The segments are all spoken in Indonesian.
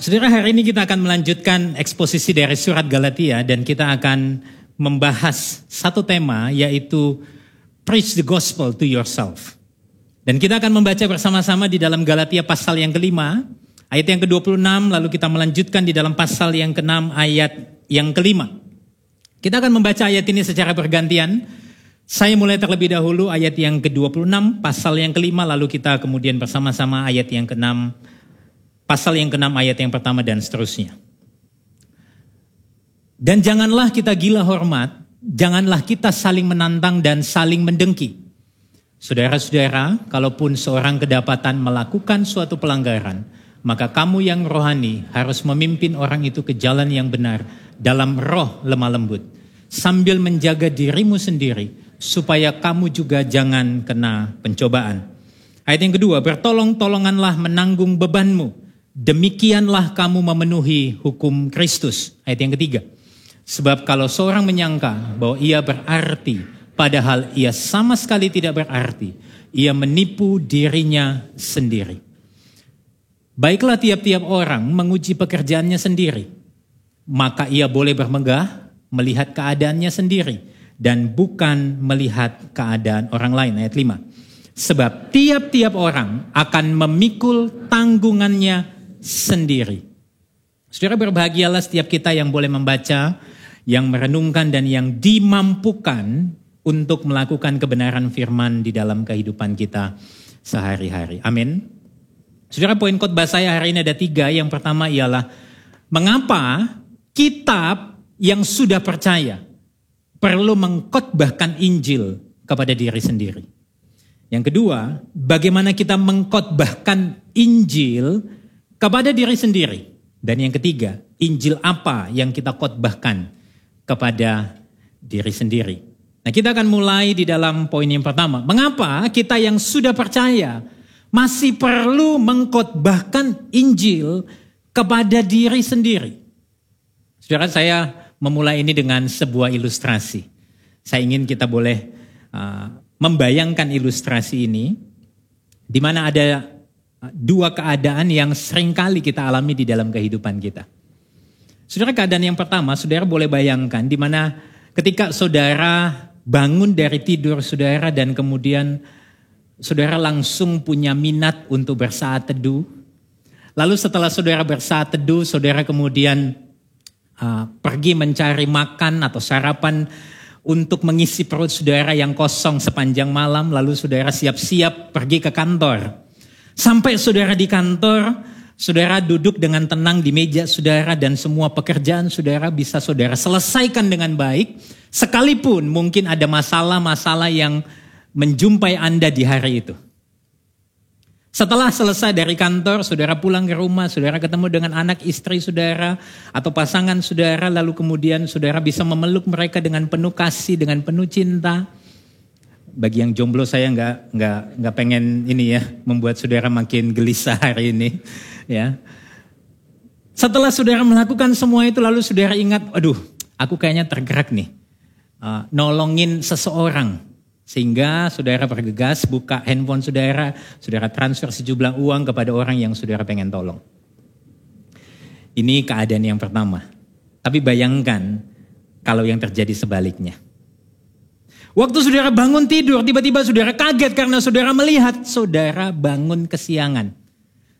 Saudara, hari ini kita akan melanjutkan eksposisi dari surat Galatia dan kita akan membahas satu tema, yaitu preach the gospel to yourself. Dan kita akan membaca bersama-sama di dalam Galatia pasal yang kelima, ayat yang ke-26, lalu kita melanjutkan di dalam pasal yang ke-6 ayat yang kelima. Kita akan membaca ayat ini secara bergantian. Saya mulai terlebih dahulu ayat yang ke-26, pasal yang kelima, lalu kita kemudian bersama-sama ayat yang ke-6, pasal yang ke-6 ayat yang pertama dan seterusnya. Dan janganlah kita gila hormat, janganlah kita saling menantang dan saling mendengki. Saudara-saudara, kalaupun seorang kedapatan melakukan suatu pelanggaran, maka kamu yang rohani harus memimpin orang itu ke jalan yang benar dalam roh lemah lembut, sambil menjaga dirimu sendiri, supaya kamu juga jangan kena pencobaan. Ayat yang kedua, bertolong-tolonganlah menanggung bebanmu, demikianlah kamu memenuhi hukum Kristus. Ayat yang ketiga, sebab kalau seorang menyangka bahwa ia berarti, padahal ia sama sekali tidak berarti, ia menipu dirinya sendiri. Baiklah tiap-tiap orang menguji pekerjaannya sendiri, maka ia boleh bermegah melihat keadaannya sendiri dan bukan melihat keadaan orang lain. Ayat 5. Sebab tiap-tiap orang akan memikul tanggungannya sendiri. Saudara, berbahagialah setiap kita yang boleh membaca, yang merenungkan dan yang dimampukan untuk melakukan kebenaran firman di dalam kehidupan kita sehari-hari. Amin. Saudara, poin khotbah saya hari ini ada 3. Yang pertama ialah mengapa kitab yang sudah percaya perlu mengkhotbahkan Injil kepada diri sendiri. Yang kedua, bagaimana kita mengkhotbahkan Injil kepada diri sendiri. Dan yang ketiga, Injil apa yang kita khotbahkan kepada diri sendiri. Nah, kita akan mulai di dalam poin yang pertama. Mengapa kita yang sudah percaya masih perlu mengkhotbahkan Injil kepada diri sendiri? Saudara, saya memulai ini dengan sebuah ilustrasi. Saya ingin kita boleh membayangkan ilustrasi ini, di mana ada 2 keadaan yang seringkali kita alami di dalam kehidupan kita. Saudara, keadaan yang pertama, saudara boleh bayangkan di mana ketika saudara bangun dari tidur saudara dan kemudian saudara langsung punya minat untuk bersaat teduh. Lalu setelah saudara bersaat teduh, saudara kemudian pergi mencari makan atau sarapan untuk mengisi perut saudara yang kosong sepanjang malam. Lalu saudara siap-siap pergi ke kantor. Sampai saudara di kantor, saudara duduk dengan tenang di meja saudara dan semua pekerjaan saudara bisa saudara selesaikan dengan baik. Sekalipun mungkin ada masalah-masalah yang menjumpai Anda di hari itu. Setelah selesai dari kantor, saudara pulang ke rumah, saudara ketemu dengan anak istri saudara atau pasangan saudara, lalu kemudian saudara bisa memeluk mereka dengan penuh kasih, dengan penuh cinta. Bagi yang jomblo, saya nggak pengen ini ya, membuat saudara makin gelisah hari ini, ya. Setelah saudara melakukan semua itu, lalu saudara ingat, aduh, aku kayaknya tergerak nih, nolongin seseorang. Sehingga saudara bergegas, buka handphone saudara, saudara transfer sejumlah uang kepada orang yang saudara pengen tolong. Ini keadaan yang pertama. Tapi bayangkan kalau yang terjadi sebaliknya. Waktu saudara bangun tidur, tiba-tiba saudara kaget karena saudara melihat saudara bangun kesiangan.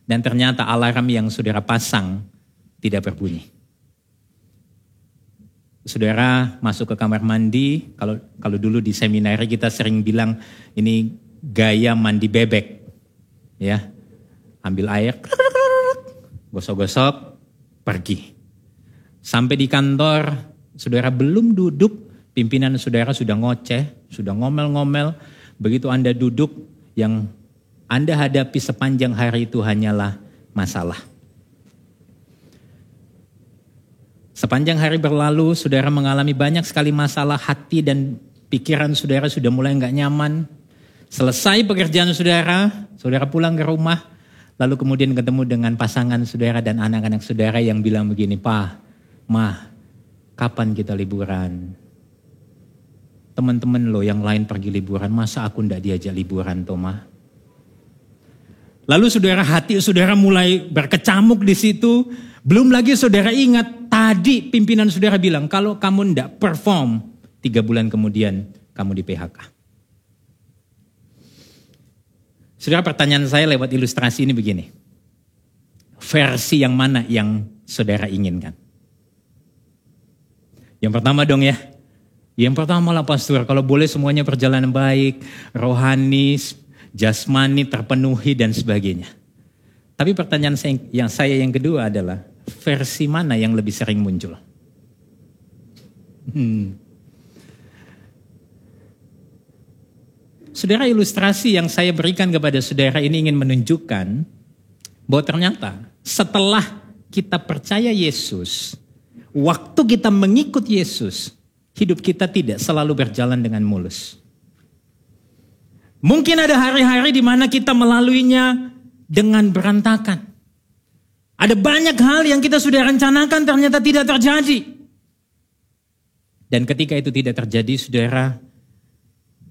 Dan ternyata alarm yang saudara pasang tidak berbunyi. Saudara masuk ke kamar mandi, kalau dulu di seminari kita sering bilang ini gaya mandi bebek. Ya, ambil air, gosok-gosok, pergi. Sampai di kantor, saudara belum duduk, pimpinan saudara sudah ngoceh, sudah ngomel-ngomel. Begitu Anda duduk, yang Anda hadapi sepanjang hari itu hanyalah masalah. Sepanjang hari berlalu, saudara mengalami banyak sekali masalah, hati dan pikiran saudara sudah mulai gak nyaman. Selesai pekerjaan saudara, saudara pulang ke rumah, lalu kemudian ketemu dengan pasangan saudara dan anak-anak saudara yang bilang begini, "Pa, Ma, kapan kita liburan? Teman-teman lo yang lain pergi liburan, masa aku ndak diajak liburan toh, Ma?" Lalu saudara, hati saudara mulai berkecamuk di situ. Belum lagi saudara ingat tadi pimpinan saudara bilang kalau kamu tidak perform 3 bulan kemudian kamu di PHK. Saudara, pertanyaan saya lewat ilustrasi ini begini. Versi yang mana yang saudara inginkan? Yang pertama dong ya. Yang pertama lah pastor, kalau boleh semuanya berjalan baik, rohani, jasmani terpenuhi dan sebagainya. Tapi pertanyaan saya yang kedua adalah versi mana yang lebih sering muncul? Saudara, ilustrasi yang saya berikan kepada saudara ini ingin menunjukkan bahwa ternyata setelah kita percaya Yesus, waktu kita mengikut Yesus, hidup kita tidak selalu berjalan dengan mulus. Mungkin ada hari-hari di mana kita melaluinya dengan berantakan. Ada banyak hal yang kita sudah rencanakan ternyata tidak terjadi. Dan ketika itu tidak terjadi, saudara,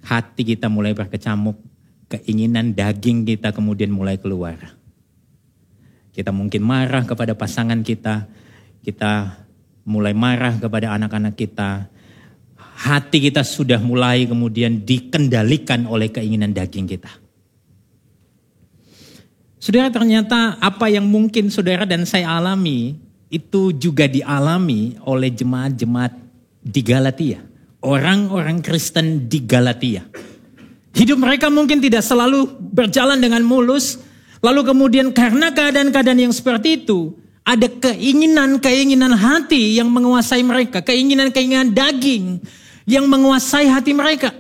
hati kita mulai berkecamuk, keinginan daging kita kemudian mulai keluar. Kita mungkin marah kepada pasangan kita mulai marah kepada anak-anak kita. Hati kita sudah mulai kemudian dikendalikan oleh keinginan daging kita. Saudara, ternyata apa yang mungkin saudara dan saya alami itu juga dialami oleh jemaat-jemaat di Galatia. Orang-orang Kristen di Galatia. Hidup mereka mungkin tidak selalu berjalan dengan mulus. Lalu kemudian karena keadaan-keadaan yang seperti itu, ada keinginan-keinginan hati yang menguasai mereka. Keinginan-keinginan daging yang menguasai hati mereka.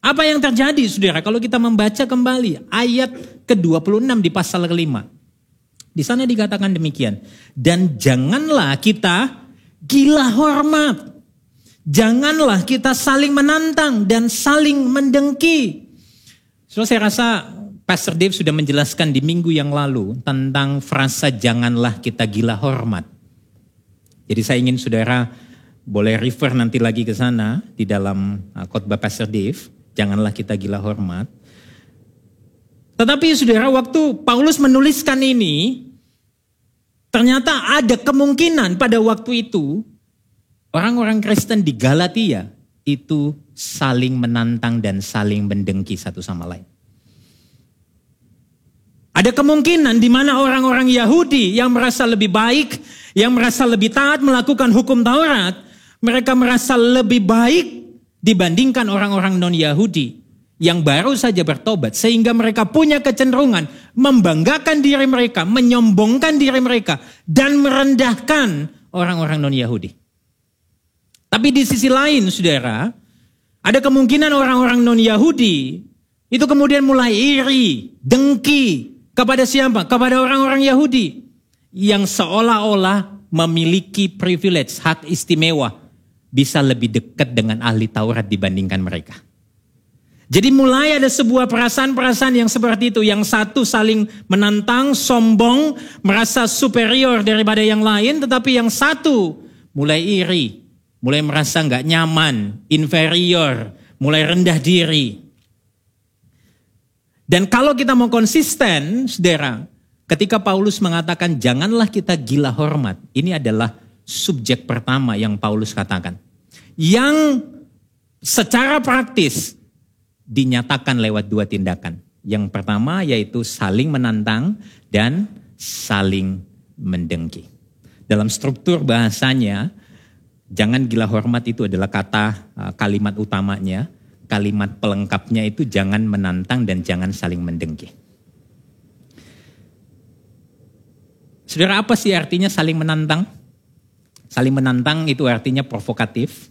Apa yang terjadi saudara kalau kita membaca kembali ayat ke-26 di pasal ke-5. Di sana dikatakan demikian. Dan janganlah kita gila hormat. Janganlah kita saling menantang dan saling mendengki. Saudara, saya rasa Pastor Dave sudah menjelaskan di minggu yang lalu tentang frasa janganlah kita gila hormat. Jadi saya ingin saudara boleh refer nanti lagi ke sana di dalam khotbah Pastor Dave. Janganlah kita gila hormat. Tetapi saudara, waktu Paulus menuliskan ini, ternyata ada kemungkinan pada waktu itu orang-orang Kristen di Galatia itu saling menantang dan saling mendengki satu sama lain. Ada kemungkinan di mana orang-orang Yahudi yang merasa lebih baik, yang merasa lebih taat melakukan hukum Taurat, mereka merasa lebih baik dibandingkan orang-orang non-Yahudi yang baru saja bertobat. Sehingga mereka punya kecenderungan membanggakan diri mereka, menyombongkan diri mereka, dan merendahkan orang-orang non-Yahudi. Tapi di sisi lain, saudara, ada kemungkinan orang-orang non-Yahudi itu kemudian mulai iri, dengki, kepada siapa? Kepada orang-orang Yahudi yang seolah-olah memiliki privilege, hak istimewa, bisa lebih dekat dengan ahli Taurat dibandingkan mereka. Jadi mulai ada sebuah perasaan-perasaan yang seperti itu. Yang satu saling menantang, sombong, merasa superior daripada yang lain. Tetapi yang satu mulai iri, mulai merasa gak nyaman, inferior, mulai rendah diri. Dan kalau kita mau konsisten, saudara, ketika Paulus mengatakan janganlah kita gila hormat, ini adalah subjek pertama yang Paulus katakan. Yang secara praktis dinyatakan lewat 2 tindakan. Yang pertama yaitu saling menantang dan saling mendengki. Dalam struktur bahasanya, jangan gila hormat itu adalah kata kalimat utamanya. Kalimat pelengkapnya itu jangan menantang dan jangan saling mendengki. Saudara, apa sih artinya saling menantang? Saling menantang itu artinya provokatif.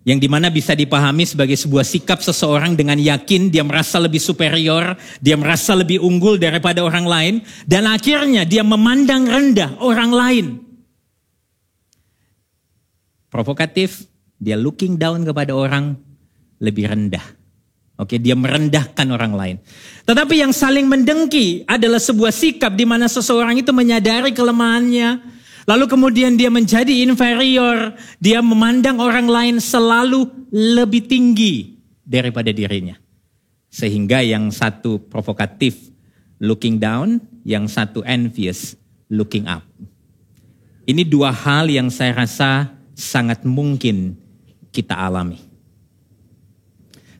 Yang dimana bisa dipahami sebagai sebuah sikap seseorang dengan yakin dia merasa lebih superior, dia merasa lebih unggul daripada orang lain, dan akhirnya dia memandang rendah orang lain. Provokatif, dia looking down kepada orang lebih rendah. Oke, dia merendahkan orang lain. Tetapi yang saling mendengki adalah sebuah sikap di mana seseorang itu menyadari kelemahannya, lalu kemudian dia menjadi inferior, dia memandang orang lain selalu lebih tinggi daripada dirinya. Sehingga yang satu provokatif looking down, yang satu envious, looking up. Ini dua hal yang saya rasa sangat mungkin kita alami.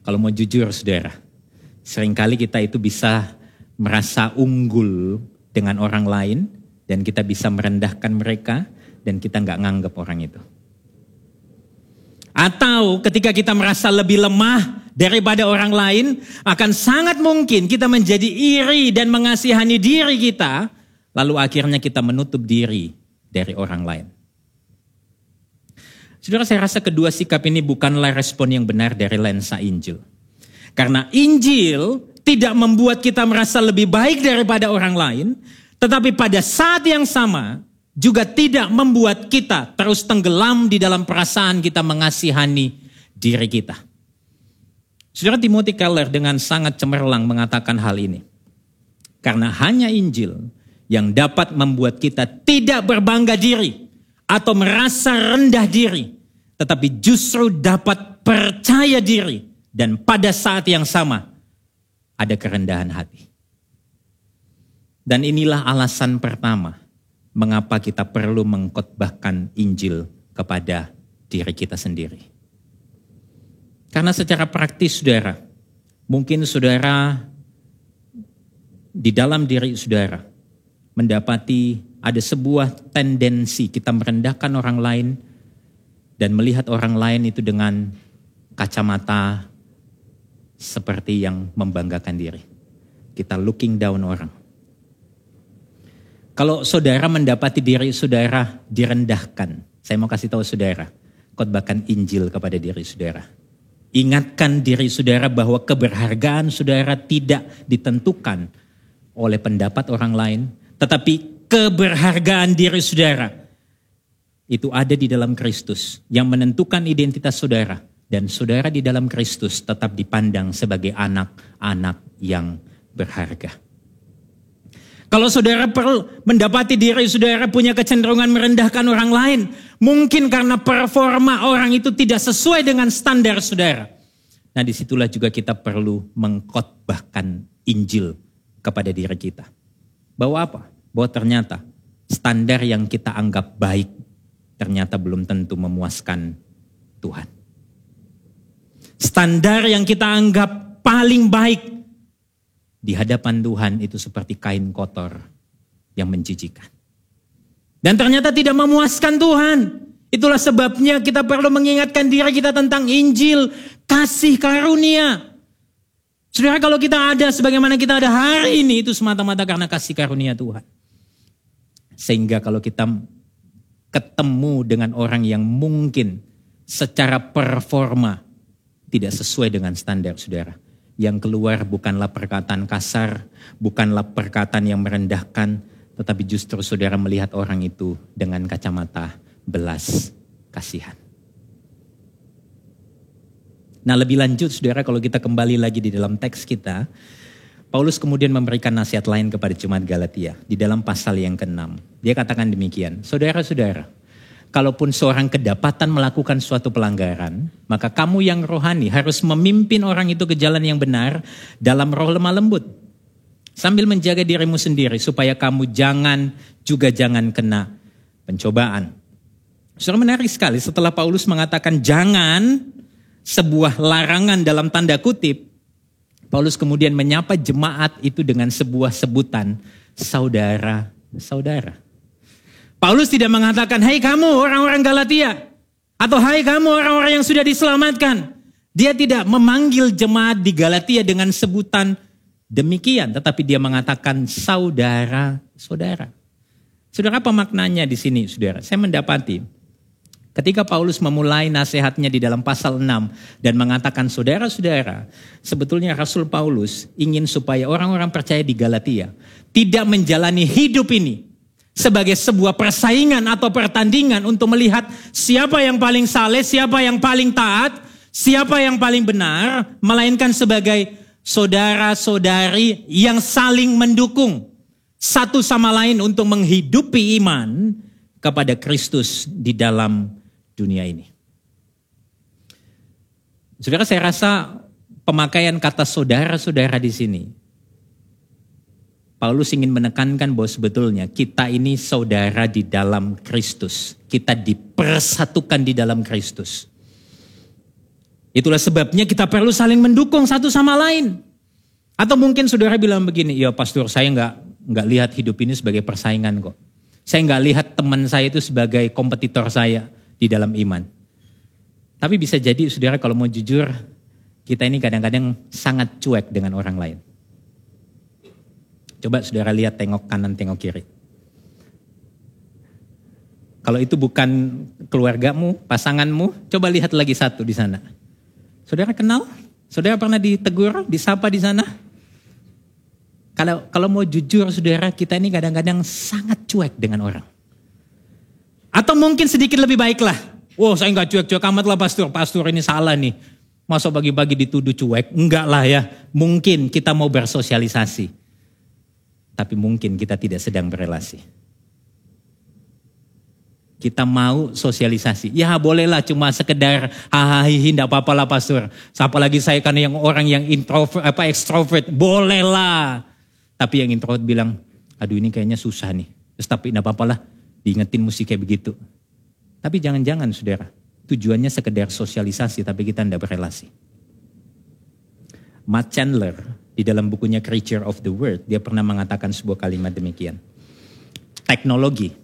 Kalau mau jujur saudara, seringkali kita itu bisa merasa unggul dengan orang lain dan kita bisa merendahkan mereka dan kita nggak nganggap orang itu. Atau ketika kita merasa lebih lemah daripada orang lain, akan sangat mungkin kita menjadi iri dan mengasihani diri kita, lalu akhirnya kita menutup diri dari orang lain. Saudara, saya rasa kedua sikap ini bukanlah respon yang benar dari lensa Injil. Karena Injil tidak membuat kita merasa lebih baik daripada orang lain, tetapi pada saat yang sama juga tidak membuat kita terus tenggelam di dalam perasaan kita mengasihani diri kita. Saudara, Timothy Keller dengan sangat cemerlang mengatakan hal ini. Karena hanya Injil yang dapat membuat kita tidak berbangga diri atau merasa rendah diri, tetapi justru dapat percaya diri dan pada saat yang sama ada kerendahan hati. Dan inilah alasan pertama mengapa kita perlu mengkhotbahkan Injil kepada diri kita sendiri. Karena secara praktis saudara, mungkin saudara di dalam diri saudara mendapati ada sebuah tendensi kita merendahkan orang lain dan melihat orang lain itu dengan kacamata seperti yang membanggakan diri. Kita looking down orang. Kalau saudara mendapati diri saudara direndahkan, saya mau kasih tahu saudara, khotbahkan Injil kepada diri saudara. Ingatkan diri saudara bahwa keberhargaan saudara tidak ditentukan oleh pendapat orang lain, tetapi keberhargaan diri saudara itu ada di dalam Kristus yang menentukan identitas saudara. Dan saudara di dalam Kristus tetap dipandang sebagai anak-anak yang berharga. Kalau saudara perlu mendapati diri saudara punya kecenderungan merendahkan orang lain, mungkin karena performa orang itu tidak sesuai dengan standar saudara. Nah, disitulah juga kita perlu mengkhotbahkan Injil kepada diri kita. Bahwa apa? Bahwa ternyata standar yang kita anggap baik ternyata belum tentu memuaskan Tuhan. Standar yang kita anggap paling baik di hadapan Tuhan itu seperti kain kotor yang menjijikan. Dan ternyata tidak memuaskan Tuhan. Itulah sebabnya kita perlu mengingatkan diri kita tentang Injil, kasih karunia. Saudara, kalau kita ada sebagaimana kita ada hari ini, itu semata-mata karena kasih karunia Tuhan. Sehingga kalau kita ketemu dengan orang yang mungkin secara performa tidak sesuai dengan standar saudara, yang keluar bukanlah perkataan kasar, bukanlah perkataan yang merendahkan, tetapi justru saudara melihat orang itu dengan kacamata belas kasihan. Nah, lebih lanjut saudara, kalau kita kembali lagi di dalam teks kita, Paulus kemudian memberikan nasihat lain kepada jemaat Galatia di dalam pasal yang ke-6. Dia katakan demikian, saudara-saudara, kalaupun seorang kedapatan melakukan suatu pelanggaran, maka kamu yang rohani harus memimpin orang itu ke jalan yang benar dalam roh lemah lembut. Sambil menjaga dirimu sendiri supaya kamu jangan kena pencobaan. Saudara, menarik sekali setelah Paulus mengatakan jangan, sebuah larangan dalam tanda kutip, Paulus kemudian menyapa jemaat itu dengan sebuah sebutan, saudara-saudara. Paulus tidak mengatakan, hai kamu orang-orang Galatia. Atau hai kamu orang-orang yang sudah diselamatkan. Dia tidak memanggil jemaat di Galatia dengan sebutan demikian. Tetapi dia mengatakan saudara-saudara. Saudara, apa maknanya di sini saudara? Saya mendapati ketika Paulus memulai nasihatnya di dalam pasal 6. Dan mengatakan saudara-saudara. Sebetulnya Rasul Paulus ingin supaya orang-orang percaya di Galatia tidak menjalani hidup ini sebagai sebuah persaingan atau pertandingan untuk melihat siapa yang paling saleh, siapa yang paling taat, siapa yang paling benar, melainkan sebagai saudara-saudari yang saling mendukung satu sama lain untuk menghidupi iman kepada Kristus di dalam dunia ini. Saudara, saya rasa pemakaian kata saudara-saudara di sini Paulus ingin menekankan bahwa sebetulnya kita ini saudara di dalam Kristus. Kita dipersatukan di dalam Kristus. Itulah sebabnya kita perlu saling mendukung satu sama lain. Atau mungkin saudara bilang begini, ya pastor saya nggak lihat hidup ini sebagai persaingan kok. Saya nggak lihat teman saya itu sebagai kompetitor saya di dalam iman. Tapi bisa jadi saudara kalau mau jujur, kita ini kadang-kadang sangat cuek dengan orang lain. Coba saudara lihat, tengok kanan, tengok kiri. Kalau itu bukan keluargamu, pasanganmu, coba lihat lagi satu di sana. Saudara kenal? Saudara pernah ditegur, disapa di sana? Kalau mau jujur saudara, kita ini kadang-kadang sangat cuek dengan orang. Atau mungkin sedikit lebih baiklah. Wow, saya nggak cuek-cuek amat lah pastor. Pastor ini salah nih. Masa bagi-bagi dituduh cuek? Enggak lah ya. Mungkin kita mau bersosialisasi. Tapi mungkin kita tidak sedang berelasi. Kita mau sosialisasi. Ya bolehlah cuma sekedar hahaha enggak apa-apa lah pastor. Apalagi saya kan yang orang yang introvert extrovert, bolehlah. Tapi yang introvert bilang, aduh ini kayaknya susah nih. Terus tapi enggak apa-apa lah, diingetin mesti kayak begitu. Tapi jangan-jangan saudara, tujuannya sekedar sosialisasi tapi kita enggak berelasi. Matt Chandler di dalam bukunya Creature of the World, dia pernah mengatakan sebuah kalimat demikian. Teknologi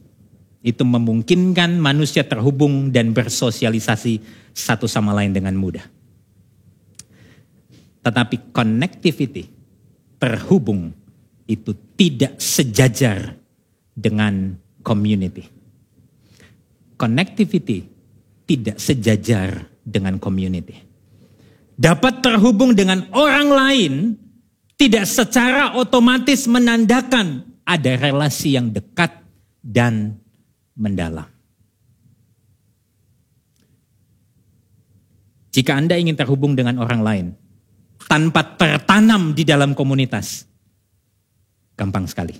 itu memungkinkan manusia terhubung dan bersosialisasi satu sama lain dengan mudah. Tetapi connectivity, terhubung, itu tidak sejajar dengan community. Connectivity tidak sejajar dengan community. Dapat terhubung dengan orang lain tidak secara otomatis menandakan ada relasi yang dekat dan mendalam. Jika Anda ingin terhubung dengan orang lain tanpa tertanam di dalam komunitas, gampang sekali.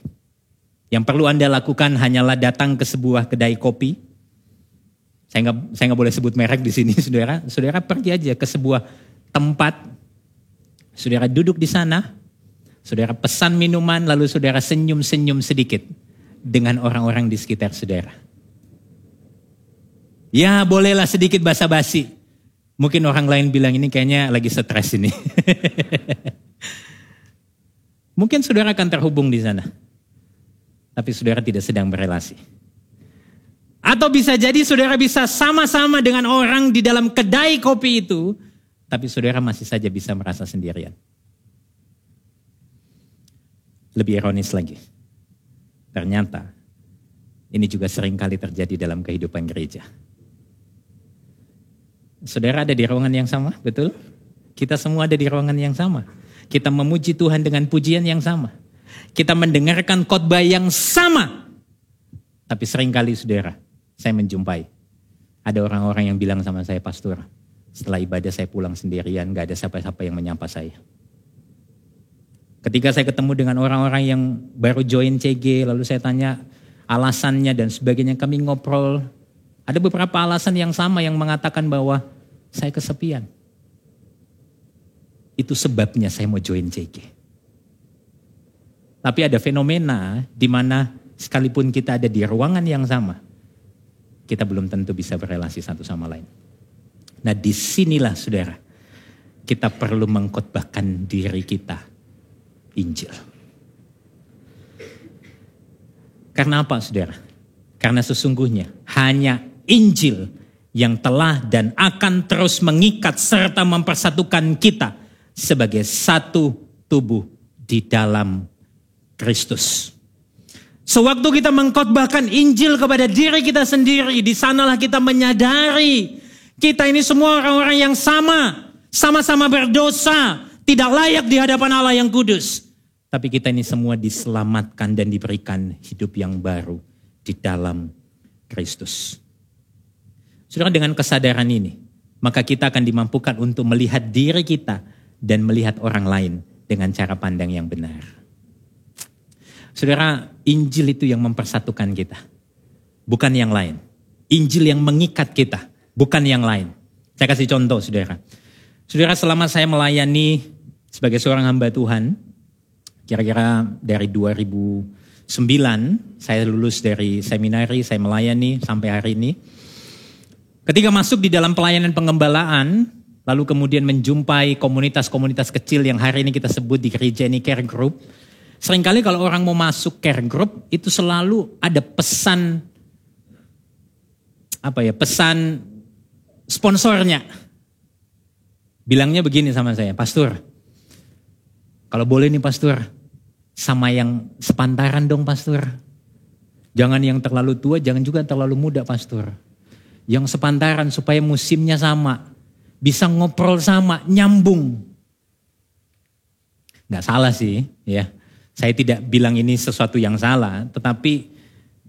Yang perlu Anda lakukan hanyalah datang ke sebuah kedai kopi. Saya nggak boleh sebut merek di sini, saudara. Saudara pergi aja ke sebuah tempat, saudara duduk di sana, saudara pesan minuman, lalu saudara senyum-senyum sedikit dengan orang-orang di sekitar saudara. Ya bolehlah sedikit basa-basi. Mungkin orang lain bilang ini kayaknya lagi stres ini. Mungkin saudara akan terhubung di sana. Tapi saudara tidak sedang berelasi. Atau bisa jadi saudara bisa sama-sama dengan orang di dalam kedai kopi itu. Tapi saudara masih saja bisa merasa sendirian. Lebih ironis lagi. Ternyata ini juga sering kali terjadi dalam kehidupan gereja. Saudara ada di ruangan yang sama, betul? Kita semua ada di ruangan yang sama. Kita memuji Tuhan dengan pujian yang sama. Kita mendengarkan khotbah yang sama. Tapi sering kali saudara, saya menjumpai ada orang-orang yang bilang sama saya, pastor, setelah ibadah saya pulang sendirian, gak ada siapa-siapa yang menyapa saya. Ketika saya ketemu dengan orang-orang yang baru join CG, lalu saya tanya alasannya dan sebagainya, kami ngobrol. Ada beberapa alasan yang sama yang mengatakan bahwa saya kesepian. Itu sebabnya saya mau join CG. Tapi ada fenomena di mana sekalipun kita ada di ruangan yang sama, kita belum tentu bisa berelasi satu sama lain. Nah disinilah saudara, kita perlu mengkhotbahkan diri kita Injil. Karena apa saudara? Karena sesungguhnya hanya Injil yang telah dan akan terus mengikat serta mempersatukan kita sebagai satu tubuh di dalam Kristus. Sewaktu kita mengkhotbahkan Injil kepada diri kita sendiri, di sanalah kita menyadari kita ini semua orang-orang yang sama-sama berdosa, tidak layak di hadapan Allah yang kudus. Tapi kita ini semua diselamatkan dan diberikan hidup yang baru di dalam Kristus. Saudara, dengan kesadaran ini, maka kita akan dimampukan untuk melihat diri kita dan melihat orang lain dengan cara pandang yang benar. Saudara, Injil itu yang mempersatukan kita, bukan yang lain. Injil yang mengikat kita, bukan yang lain. Saya kasih contoh, saudara. Saudara, selama saya melayani sebagai seorang hamba Tuhan Kira-kira dari 2009 saya lulus dari seminari, saya melayani sampai hari ini. Ketika masuk di dalam pelayanan pengembalaan, lalu kemudian menjumpai komunitas-komunitas kecil yang hari ini kita sebut di gereja ini care group. Seringkali kalau orang mau masuk care group itu selalu ada pesan pesan sponsornya. Bilangnya begini sama saya, "Pastor, kalau boleh nih pastor, sama yang sepantaran dong pastor. Jangan yang terlalu tua, jangan juga terlalu muda pastor. Yang sepantaran supaya musimnya sama, bisa ngobrol sama, nyambung." Nggak salah sih ya. Saya tidak bilang ini sesuatu yang salah, tetapi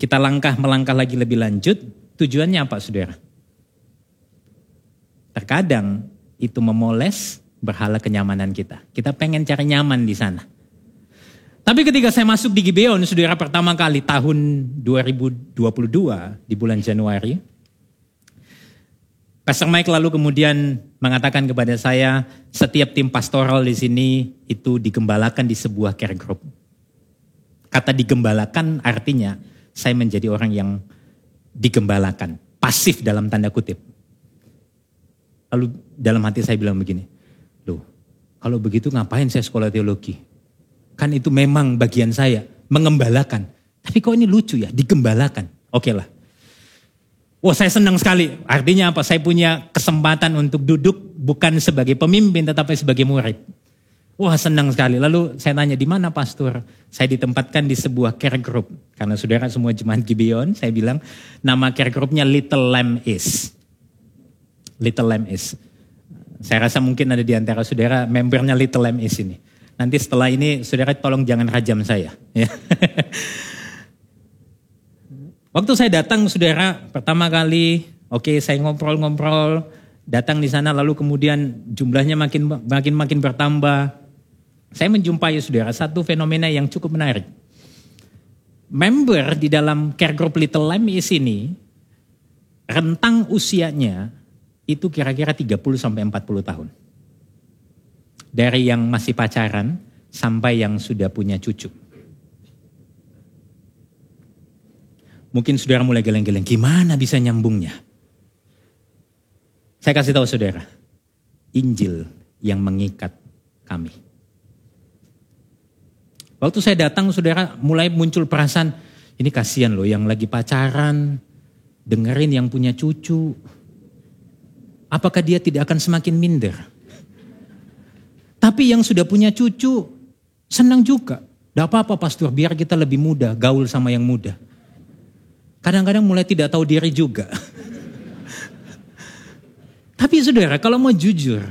kita melangkah lagi lebih lanjut, tujuannya apa saudara? Terkadang itu memoles berhala kenyamanan kita. Kita pengen cari nyaman di sana. Tapi ketika saya masuk di Gibeon, saudara, pertama kali tahun 2022 di bulan Januari, Pastor Mike lalu kemudian mengatakan kepada saya, setiap tim pastoral di sini itu digembalakan di sebuah care group. Kata digembalakan artinya saya menjadi orang yang digembalakan, pasif dalam tanda kutip. Lalu dalam hati saya bilang begini, loh kalau begitu ngapain saya sekolah teologi? Kan itu memang bagian saya, mengembalakan. Tapi kok ini lucu ya, digembalakan. Oke lah. Wah saya senang sekali, artinya apa? Saya punya kesempatan untuk duduk bukan sebagai pemimpin tetapi sebagai murid. Wah senang sekali, lalu saya tanya di mana pastor? Saya ditempatkan di sebuah care group. Karena saudara semua jemaat Gibeon, saya bilang nama care groupnya Little Lamb Is. Little Lamb Is. Saya rasa mungkin ada di antara saudara membernya Little Lamb Is ini. Nanti setelah ini saudara tolong jangan rajam saya. Ya. Waktu saya datang saudara pertama kali, saya ngobrol-ngobrol, datang di sana lalu kemudian jumlahnya makin bertambah. Saya menjumpai saudara satu fenomena yang cukup menarik. Member di dalam care group Little Lamb Is ini rentang usianya itu kira-kira 30-40 tahun. Dari yang masih pacaran sampai yang sudah punya cucu. Mungkin saudara mulai geleng-geleng, gimana bisa nyambungnya? Saya kasih tahu saudara, Injil yang mengikat kami. Waktu saya datang saudara mulai muncul perasaan, ini kasihan loh yang lagi pacaran, dengerin yang punya cucu. Apakah dia tidak akan semakin minder? Tapi yang sudah punya cucu senang juga. Tidak apa-apa pastor, biar kita lebih muda, gaul sama yang muda. Kadang-kadang mulai tidak tahu diri juga. Tapi saudara, kalau mau jujur,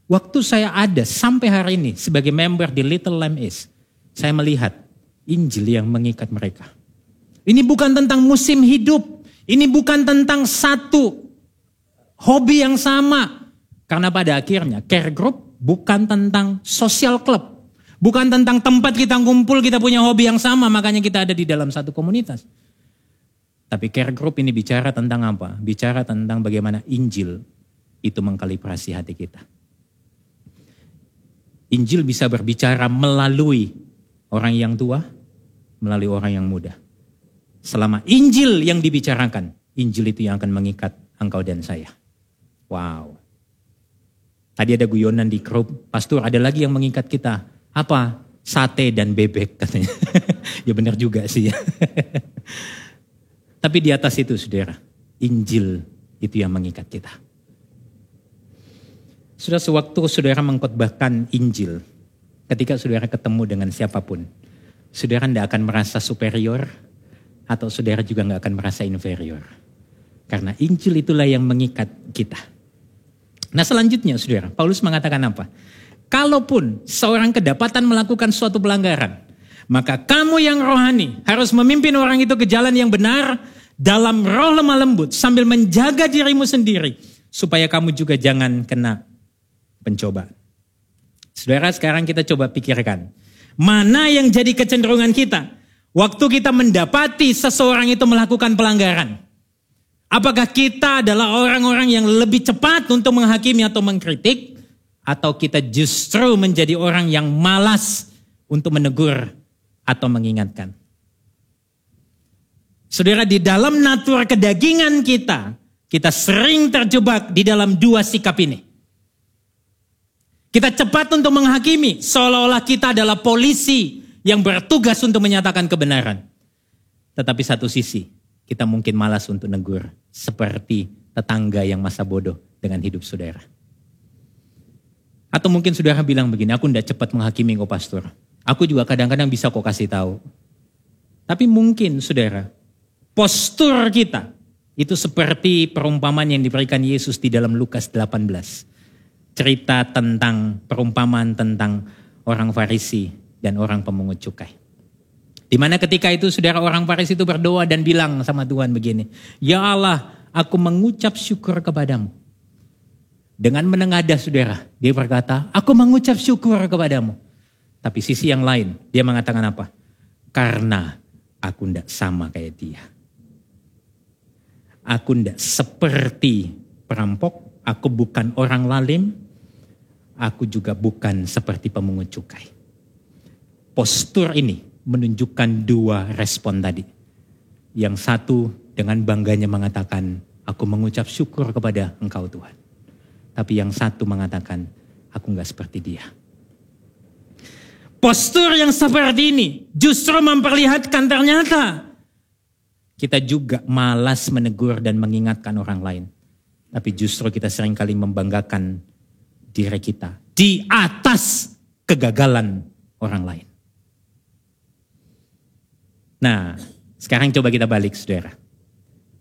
waktu saya ada sampai hari ini sebagai member di Little Lamb Is, saya melihat Injil yang mengikat mereka. Ini bukan tentang musim hidup, ini bukan tentang satu hobi yang sama. Karena pada akhirnya care group bukan tentang social club, bukan tentang tempat kita ngumpul, kita punya hobi yang sama, makanya kita ada di dalam satu komunitas. Tapi care group ini bicara tentang apa? Bicara tentang bagaimana Injil itu mengkalibrasi hati kita. Injil bisa berbicara melalui orang yang tua, melalui orang yang muda. Selama Injil yang dibicarakan, Injil itu yang akan mengikat engkau dan saya. Wow. Tadi ada guyonan di grup, pastor ada lagi yang mengikat kita. Apa? Sate dan bebek katanya. Ya benar juga sih ya. Tapi di atas itu saudara, Injil itu yang mengikat kita. Sudah sewaktu saudara mengkhotbahkan Injil, ketika saudara ketemu dengan siapapun, saudara tidak akan merasa superior atau saudara juga tidak akan merasa inferior. Karena Injil itulah yang mengikat kita. Nah selanjutnya saudara, Paulus mengatakan apa? Kalaupun seorang kedapatan melakukan suatu pelanggaran, maka kamu yang rohani harus memimpin orang itu ke jalan yang benar dalam roh lemah lembut sambil menjaga dirimu sendiri supaya kamu juga jangan kena pencobaan. Saudara, sekarang kita coba pikirkan, mana yang jadi kecenderungan kita waktu kita mendapati seseorang itu melakukan pelanggaran? Apakah kita adalah orang-orang yang lebih cepat untuk menghakimi atau mengkritik, atau kita justru menjadi orang yang malas untuk menegur atau mengingatkan. Saudara, di dalam natur kedagingan kita sering terjebak di dalam dua sikap ini. Kita cepat untuk menghakimi, seolah-olah kita adalah polisi yang bertugas untuk menyatakan kebenaran. Tetapi satu sisi, kita mungkin malas untuk negur, seperti tetangga yang masa bodoh dengan hidup saudara. Atau mungkin saudara bilang begini, aku tidak cepat menghakimi kok pastor. Aku juga kadang-kadang bisa kok kasih tahu. Tapi mungkin saudara, postur kita itu seperti perumpamaan yang diberikan Yesus di dalam Lukas 18. Cerita tentang perumpamaan tentang orang Farisi dan orang pemungut cukai. Di mana ketika itu saudara, orang Farisi itu berdoa dan bilang sama Tuhan begini, "Ya Allah, aku mengucap syukur kepadamu." Dengan menengadah saudara, dia berkata, "Aku mengucap syukur kepadamu." Tapi sisi yang lain, dia mengatakan apa? Karena aku tidak sama kayak dia. Aku tidak seperti perampok, aku bukan orang lalim, aku juga bukan seperti pemungut cukai. Postur ini menunjukkan dua respon tadi. Yang satu dengan bangganya mengatakan, aku mengucap syukur kepada Engkau Tuhan. Tapi yang satu mengatakan, aku enggak seperti dia. Postur yang seperti ini justru memperlihatkan ternyata kita juga malas menegur dan mengingatkan orang lain. Tapi justru kita seringkali membanggakan diri kita di atas kegagalan orang lain. Nah, sekarang coba kita balik saudara.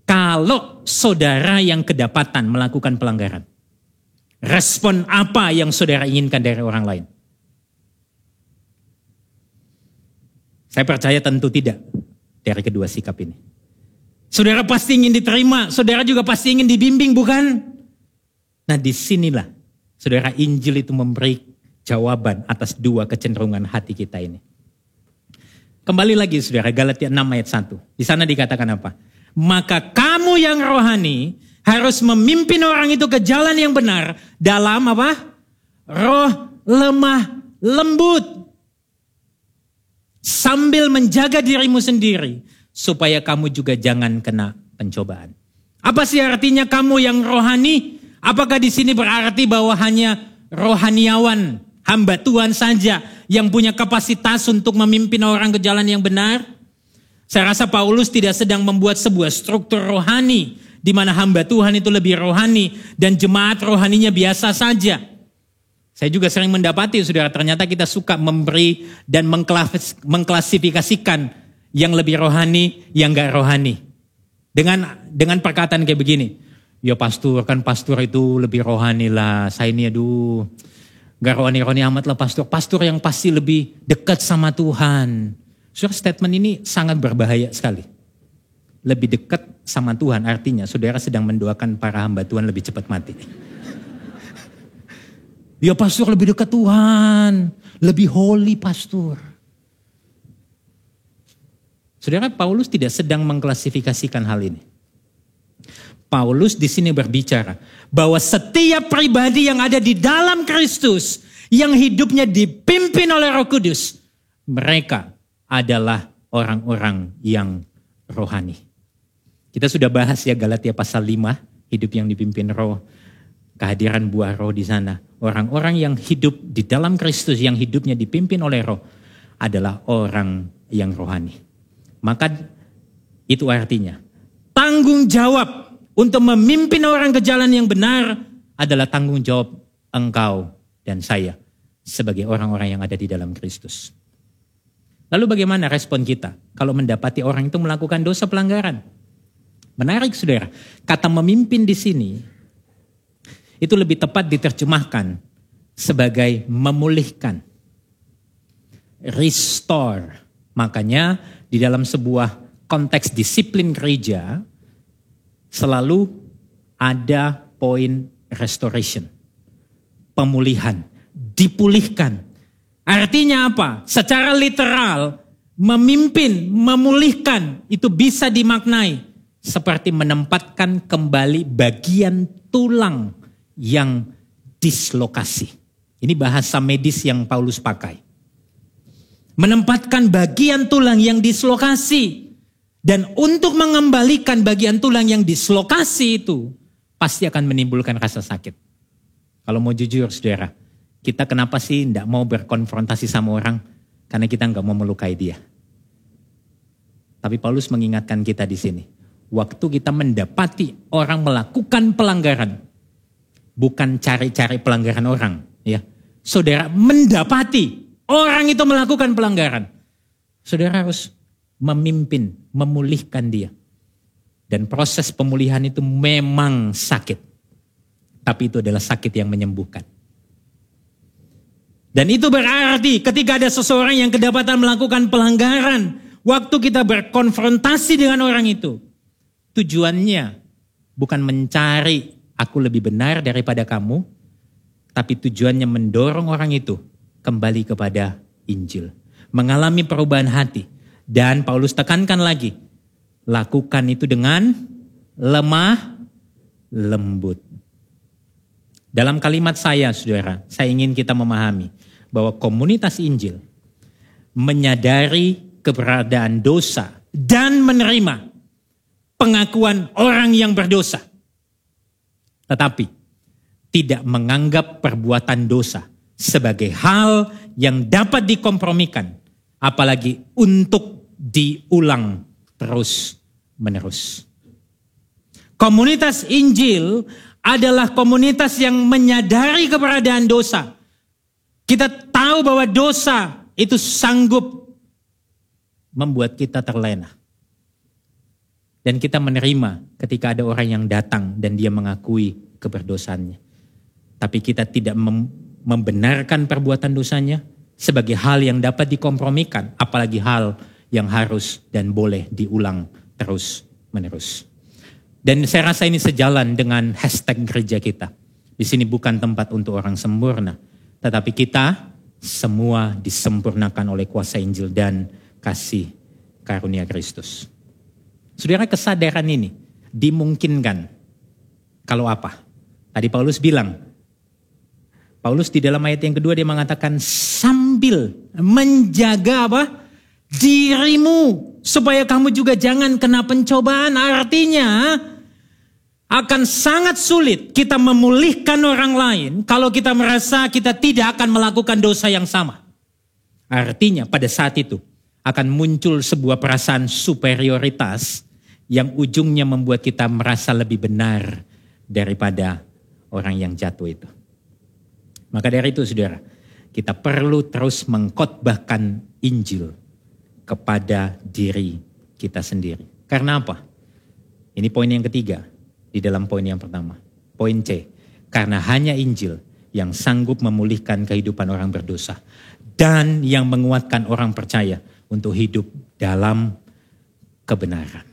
Kalau saudara yang kedapatan melakukan pelanggaran, respon apa yang saudara inginkan dari orang lain? Saya percaya tentu tidak dari kedua sikap ini. Saudara pasti ingin diterima, saudara juga pasti ingin dibimbing, bukan? Nah, disinilah saudara Injil itu memberi jawaban atas dua kecenderungan hati kita ini. Kembali lagi saudara, Galatia 6 ayat 1. Di sana dikatakan apa? Maka kamu yang rohani harus memimpin orang itu ke jalan yang benar dalam apa? Roh lemah lembut. Sambil menjaga dirimu sendiri supaya kamu juga jangan kena pencobaan. Apa sih artinya kamu yang rohani? Apakah di sini berarti bahwa hanya rohaniawan, hamba Tuhan saja yang punya kapasitas untuk memimpin orang ke jalan yang benar? Saya rasa Paulus tidak sedang membuat sebuah struktur rohani di mana hamba Tuhan itu lebih rohani dan jemaat rohaninya biasa saja. Saya juga sering mendapati saudara, ternyata kita suka memberi dan mengklasifikasikan yang lebih rohani, yang gak rohani. Dengan perkataan kayak begini, ya pastor, kan pastor itu lebih rohani lah, saya ini aduh gak rohani-rohani amat lah pastor. Pastor yang pasti lebih dekat sama Tuhan. Saudara, statement ini sangat berbahaya sekali. Lebih dekat sama Tuhan artinya saudara sedang mendoakan para hamba Tuhan lebih cepat mati. Ya pastor lebih dekat Tuhan, lebih holy pastor. Saudara, Paulus tidak sedang mengklasifikasikan hal ini. Paulus di sini berbicara bahwa setiap pribadi yang ada di dalam Kristus, yang hidupnya dipimpin oleh Roh Kudus, mereka adalah orang-orang yang rohani. Kita sudah bahas ya Galatia pasal 5, hidup yang dipimpin Roh. Kehadiran buah roh di sana. Orang-orang yang hidup di dalam Kristus, yang hidupnya dipimpin oleh roh, adalah orang yang rohani. Maka itu artinya, tanggung jawab untuk memimpin orang ke jalan yang benar adalah tanggung jawab engkau dan saya sebagai orang-orang yang ada di dalam Kristus. Lalu bagaimana respon kita kalau mendapati orang itu melakukan dosa pelanggaran? Menarik saudara, kata memimpin di sini itu lebih tepat diterjemahkan sebagai memulihkan, restore. Makanya di dalam sebuah konteks disiplin gereja selalu ada poin restoration, pemulihan, dipulihkan. Artinya apa? Secara literal, memimpin, memulihkan itu bisa dimaknai seperti menempatkan kembali bagian tulang yang dislokasi. Ini bahasa medis yang Paulus pakai. menempatkan bagian tulang yang dislokasi. Dan untuk mengembalikan bagian tulang yang dislokasi itu, pasti akan menimbulkan rasa sakit. Kalau mau jujur saudara, kita kenapa sih tidak mau berkonfrontasi sama orang? Karena kita nggak mau melukai dia. Tapi Paulus mengingatkan kita di sini. Waktu kita mendapati orang melakukan pelanggaran, bukan cari-cari pelanggaran orang. Ya, saudara mendapati orang itu melakukan pelanggaran. Saudara harus memimpin, memulihkan dia. Dan proses pemulihan itu memang sakit. Tapi itu adalah sakit yang menyembuhkan. Dan itu berarti ketika ada seseorang yang kedapatan melakukan pelanggaran, waktu kita berkonfrontasi dengan orang itu, tujuannya bukan mencari aku lebih benar daripada kamu, tapi tujuannya mendorong orang itu kembali kepada Injil. Mengalami perubahan hati. Dan Paulus tekankan lagi, lakukan itu dengan lemah lembut. Dalam kalimat saya, saudara, saya ingin kita memahami bahwa komunitas Injil menyadari keberadaan dosa dan menerima pengakuan orang yang berdosa. Tetapi tidak menganggap perbuatan dosa sebagai hal yang dapat dikompromikan, apalagi untuk diulang terus menerus. Komunitas Injil adalah komunitas yang menyadari keberadaan dosa. Kita tahu bahwa dosa itu sanggup membuat kita terlena. Dan kita menerima ketika ada orang yang datang dan dia mengakui keberdosaannya. Tapi kita tidak membenarkan perbuatan dosanya sebagai hal yang dapat dikompromikan, apalagi hal yang harus dan boleh diulang terus menerus. Dan saya rasa ini sejalan dengan hashtag gereja kita. Di sini bukan tempat untuk orang sempurna, tetapi kita semua disempurnakan oleh kuasa Injil dan kasih karunia Kristus. Saudara, kesadaran ini dimungkinkan kalau apa? Tadi Paulus bilang, Paulus di dalam ayat yang kedua dia mengatakan sambil menjaga apa? Dirimu supaya kamu juga jangan kena pencobaan. Artinya akan sangat sulit kita memulihkan orang lain kalau kita merasa kita tidak akan melakukan dosa yang sama. Artinya pada saat itu akan muncul sebuah perasaan superioritas yang ujungnya membuat kita merasa lebih benar daripada orang yang jatuh itu. Maka dari itu saudara, kita perlu terus mengkhotbahkan Injil kepada diri kita sendiri. Karena apa? Ini poin yang ketiga di dalam poin yang pertama. Poin C, karena hanya Injil yang sanggup memulihkan kehidupan orang berdosa dan yang menguatkan orang percaya untuk hidup dalam kebenaran.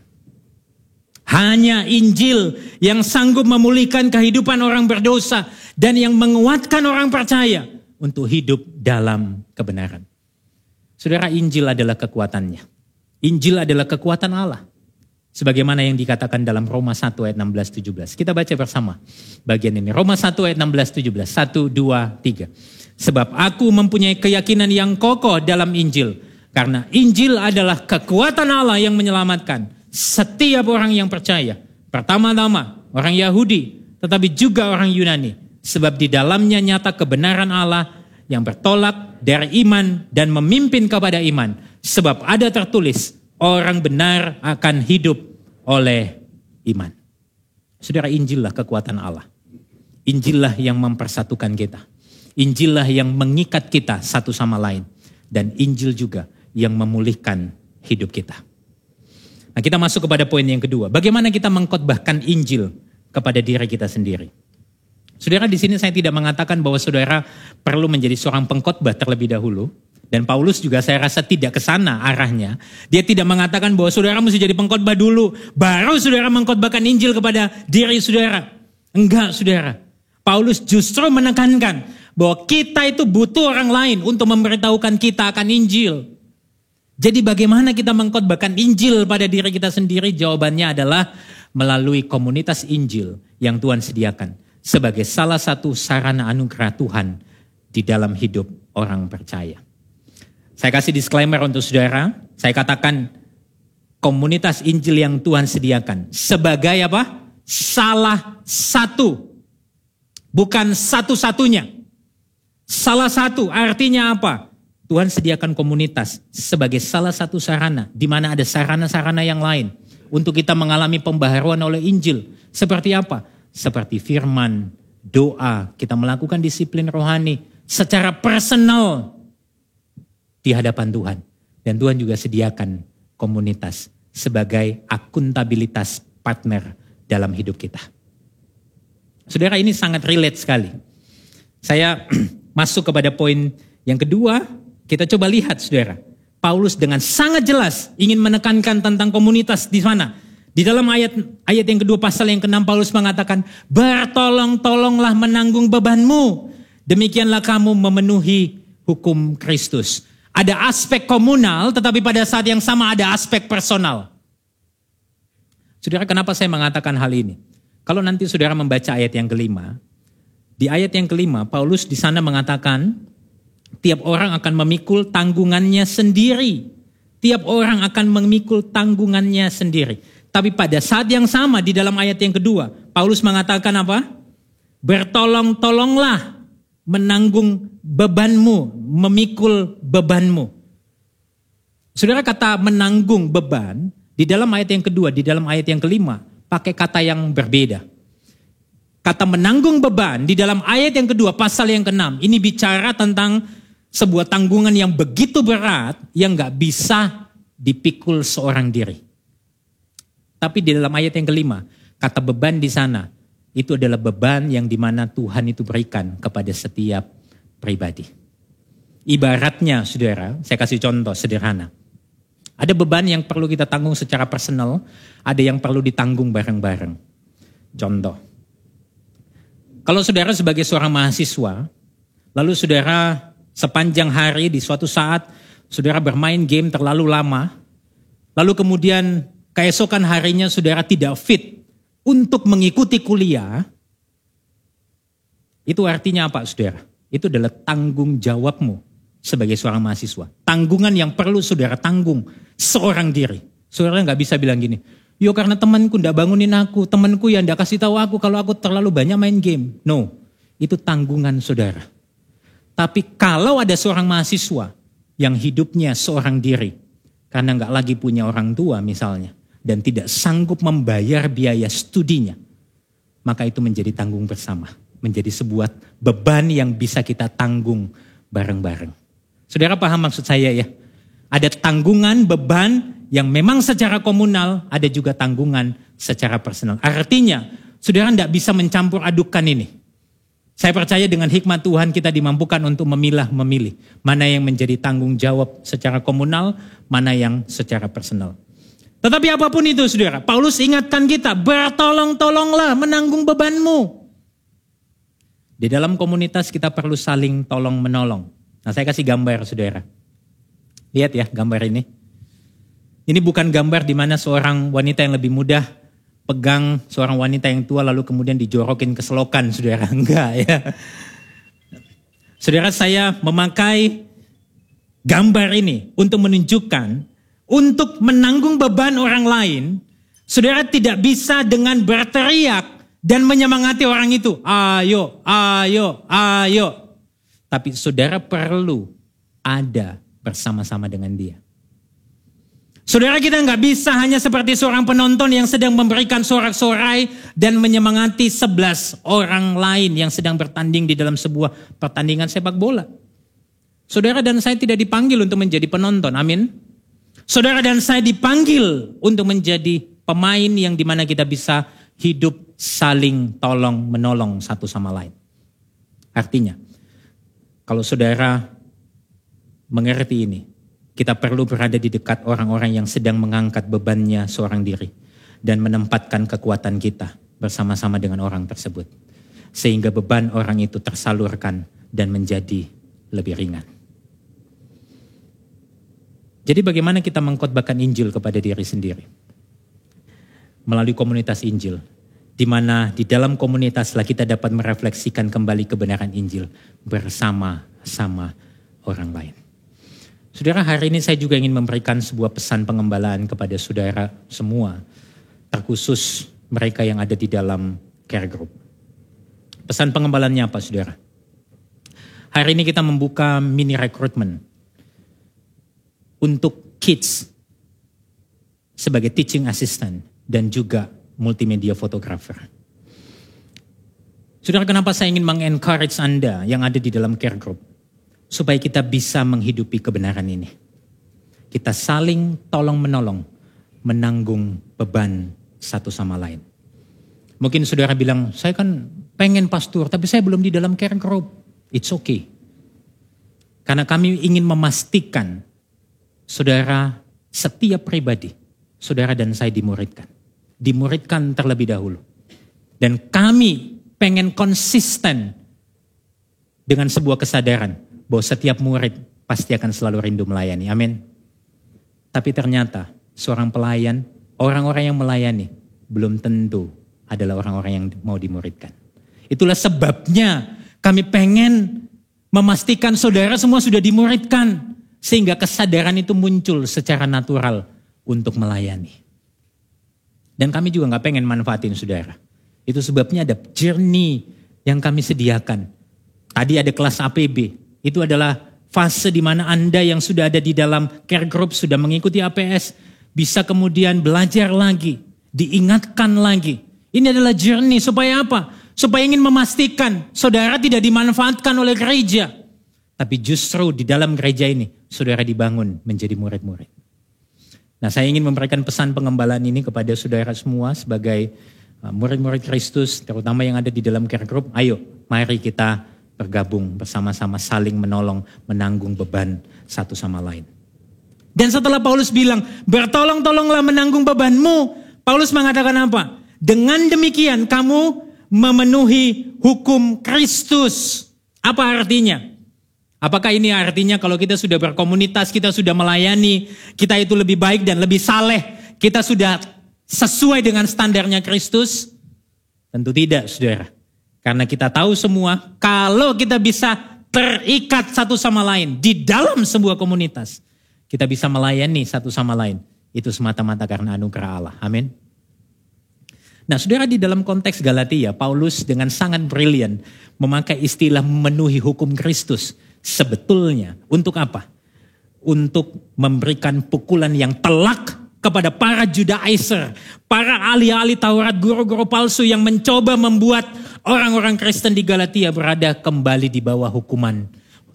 Hanya Injil yang sanggup memulihkan kehidupan orang berdosa dan yang menguatkan orang percaya untuk hidup dalam kebenaran. Saudara, Injil adalah kekuatannya. Injil adalah kekuatan Allah. Sebagaimana yang dikatakan dalam Roma 1 ayat 16-17. Kita baca bersama bagian ini. Roma 1 ayat 16-17. 1, 2, 3. Sebab aku mempunyai keyakinan yang kokoh dalam Injil. Karena Injil adalah kekuatan Allah yang menyelamatkan setiap orang yang percaya. Pertama-tama orang Yahudi, tetapi juga orang Yunani. Sebab di dalamnya nyata kebenaran Allah yang bertolak dari iman dan memimpin kepada iman. Sebab ada tertulis, orang benar akan hidup oleh iman. Saudara, Injillah kekuatan Allah. Injillah yang mempersatukan kita. Injillah yang mengikat kita satu sama lain. Dan Injil juga yang memulihkan hidup kita. Nah, kita masuk kepada poin yang kedua. Bagaimana kita mengkhotbahkan Injil kepada diri kita sendiri? Saudara, di sini saya tidak mengatakan bahwa saudara perlu menjadi seorang pengkhotbah terlebih dahulu. Dan Paulus juga saya rasa tidak ke sana arahnya. Dia tidak mengatakan bahwa saudara mesti jadi pengkhotbah dulu, baru saudara mengkhotbahkan Injil kepada diri saudara. Enggak, saudara. Paulus justru menekankan bahwa kita itu butuh orang lain untuk memberitahukan kita akan Injil. Jadi bagaimana kita mengkhotbahkan Injil pada diri kita sendiri? Jawabannya adalah melalui komunitas Injil yang Tuhan sediakan sebagai salah satu sarana anugerah Tuhan di dalam hidup orang percaya. Saya kasih disclaimer untuk saudara, saya katakan komunitas Injil yang Tuhan sediakan sebagai apa? Salah satu, bukan satu-satunya. Salah satu artinya apa? Tuhan sediakan komunitas sebagai salah satu sarana, di mana ada sarana-sarana yang lain untuk kita mengalami pembaharuan oleh Injil. Seperti apa? Seperti firman, doa, kita melakukan disiplin rohani secara personal di hadapan Tuhan. Dan Tuhan juga sediakan komunitas sebagai akuntabilitas partner dalam hidup kita. Saudara, ini sangat relate sekali. Saya masuk kepada poin yang kedua, kita coba lihat saudara. Paulus dengan sangat jelas ingin menekankan tentang komunitas di sana. Di dalam ayat yang kedua pasal yang ke-6 Paulus mengatakan, bertolong-tolonglah menanggung bebanmu. Demikianlah kamu memenuhi hukum Kristus. Ada aspek komunal, tetapi pada saat yang sama ada aspek personal. Saudara, kenapa saya mengatakan hal ini? Kalau nanti saudara membaca ayat yang kelima, di ayat yang kelima, Paulus di sana mengatakan, tiap orang akan memikul tanggungannya sendiri. Tiap orang akan memikul tanggungannya sendiri. Tapi pada saat yang sama di dalam ayat yang kedua, Paulus mengatakan apa? Bertolong-tolonglah menanggung bebanmu, memikul bebanmu. Saudara, kata menanggung beban, di dalam ayat yang kedua, di dalam ayat yang kelima, pakai kata yang berbeda. Kata menanggung beban di dalam ayat yang kedua pasal yang ke-6 ini bicara tentang sebuah tanggungan yang begitu berat yang gak bisa dipikul seorang diri. Tapi di dalam ayat yang kelima, kata beban di sana itu adalah beban yang dimana Tuhan itu berikan kepada setiap pribadi. Ibaratnya saudara, saya kasih contoh sederhana. Ada beban yang perlu kita tanggung secara personal, ada yang perlu ditanggung bareng-bareng. Contoh. Kalau saudara sebagai seorang mahasiswa, lalu saudara sepanjang hari di suatu saat saudara bermain game terlalu lama, lalu kemudian keesokan harinya saudara tidak fit untuk mengikuti kuliah, itu artinya apa saudara? Itu adalah tanggung jawabmu sebagai seorang mahasiswa. Tanggungan yang perlu saudara tanggung seorang diri. Saudara gak bisa bilang gini, yo karena temanku ndak bangunin aku, temanku yang ndak kasih tahu aku kalau aku terlalu banyak main game. No, itu tanggungan saudara. Tapi kalau ada seorang mahasiswa yang hidupnya seorang diri, karena nggak lagi punya orang tua misalnya, dan tidak sanggup membayar biaya studinya, maka itu menjadi tanggung bersama. Menjadi sebuah beban yang bisa kita tanggung bareng-bareng. Saudara paham maksud saya ya? Ada tanggungan, beban yang memang secara komunal, ada juga tanggungan secara personal. Artinya, saudara tidak bisa mencampur adukan ini. Saya percaya dengan hikmat Tuhan kita dimampukan untuk memilih mana yang menjadi tanggung jawab secara komunal, mana yang secara personal. Tetapi apapun itu saudara, Paulus ingatkan kita, bertolong-tolonglah menanggung bebanmu. Di dalam komunitas kita perlu saling tolong-menolong. Nah, saya kasih gambar saudara. Lihat ya gambar ini. Ini bukan gambar di mana seorang wanita yang lebih muda pegang seorang wanita yang tua lalu kemudian dijorokin ke selokan, saudara. Enggak ya. Saudara, saya memakai gambar ini untuk menunjukkan, untuk menanggung beban orang lain, saudara tidak bisa dengan berteriak dan menyemangati orang itu. Ayo, ayo, ayo. Tapi saudara perlu ada bersama-sama dengan dia. Saudara, kita nggak bisa hanya seperti seorang penonton yang sedang memberikan sorak-sorai dan menyemangati 11 orang lain yang sedang bertanding di dalam sebuah pertandingan sepak bola. Saudara dan saya tidak dipanggil untuk menjadi penonton, amin. Saudara dan saya dipanggil untuk menjadi pemain yang dimana kita bisa hidup saling tolong menolong satu sama lain. Artinya, kalau saudara mengerti ini, kita perlu berada di dekat orang-orang yang sedang mengangkat bebannya seorang diri dan menempatkan kekuatan kita bersama-sama dengan orang tersebut. Sehingga beban orang itu tersalurkan dan menjadi lebih ringan. Jadi bagaimana kita mengkhotbahkan Injil kepada diri sendiri? Melalui komunitas Injil. Di mana di dalam komunitaslah kita dapat merefleksikan kembali kebenaran Injil bersama-sama orang lain. Saudara, hari ini saya juga ingin memberikan sebuah pesan pengembalaan kepada saudara semua, terkhusus mereka yang ada di dalam care group. Pesan pengembalaannya apa, saudara? Hari ini kita membuka mini recruitment untuk kids sebagai teaching assistant dan juga multimedia photographer. Saudara, kenapa saya ingin mengencourage Anda yang ada di dalam care group? Supaya kita bisa menghidupi kebenaran ini. Kita saling tolong-menolong, menanggung beban satu sama lain. Mungkin saudara bilang, saya kan pengen pastor, tapi saya belum di dalam care group. It's okay. Karena kami ingin memastikan saudara setiap pribadi, saudara dan saya dimuridkan. Dimuridkan terlebih dahulu. Dan kami pengen konsisten dengan sebuah kesadaran bahwa setiap murid pasti akan selalu rindu melayani. Amin. Tapi ternyata seorang pelayan, orang-orang yang melayani belum tentu adalah orang-orang yang mau dimuridkan. Itulah sebabnya kami pengen memastikan saudara semua sudah dimuridkan. Sehingga kesadaran itu muncul secara natural untuk melayani. Dan kami juga gak pengen manfaatin saudara. Itu sebabnya ada journey yang kami sediakan. Tadi ada kelas APB. Itu adalah fase di mana Anda yang sudah ada di dalam care group, sudah mengikuti APS, bisa kemudian belajar lagi, diingatkan lagi. Ini adalah journey supaya apa? Supaya ingin memastikan saudara tidak dimanfaatkan oleh gereja. Tapi justru di dalam gereja ini, saudara dibangun menjadi murid-murid. Nah, saya ingin memberikan pesan pengembalaan ini kepada saudara semua sebagai murid-murid Kristus, terutama yang ada di dalam care group. Ayo, mari kita bergabung bersama-sama, saling menolong, menanggung beban satu sama lain. Dan setelah Paulus bilang, bertolong-tolonglah menanggung bebanmu, Paulus mengatakan apa? Dengan demikian kamu memenuhi hukum Kristus. Apa artinya? Apakah ini artinya kalau kita sudah berkomunitas, kita sudah melayani, kita itu lebih baik dan lebih saleh, kita sudah sesuai dengan standarnya Kristus? Tentu tidak, saudara. Karena kita tahu semua, kalau kita bisa terikat satu sama lain di dalam sebuah komunitas, kita bisa melayani satu sama lain. Itu semata-mata karena anugerah Allah. Amin. Nah, saudara, di dalam konteks Galatia, Paulus dengan sangat brilian memakai istilah memenuhi hukum Kristus. Sebetulnya untuk apa? Untuk memberikan pukulan yang telak kepada para Judaizer, para ahli-ahli Taurat, guru-guru palsu yang mencoba membuat orang-orang Kristen di Galatia berada kembali di bawah hukuman,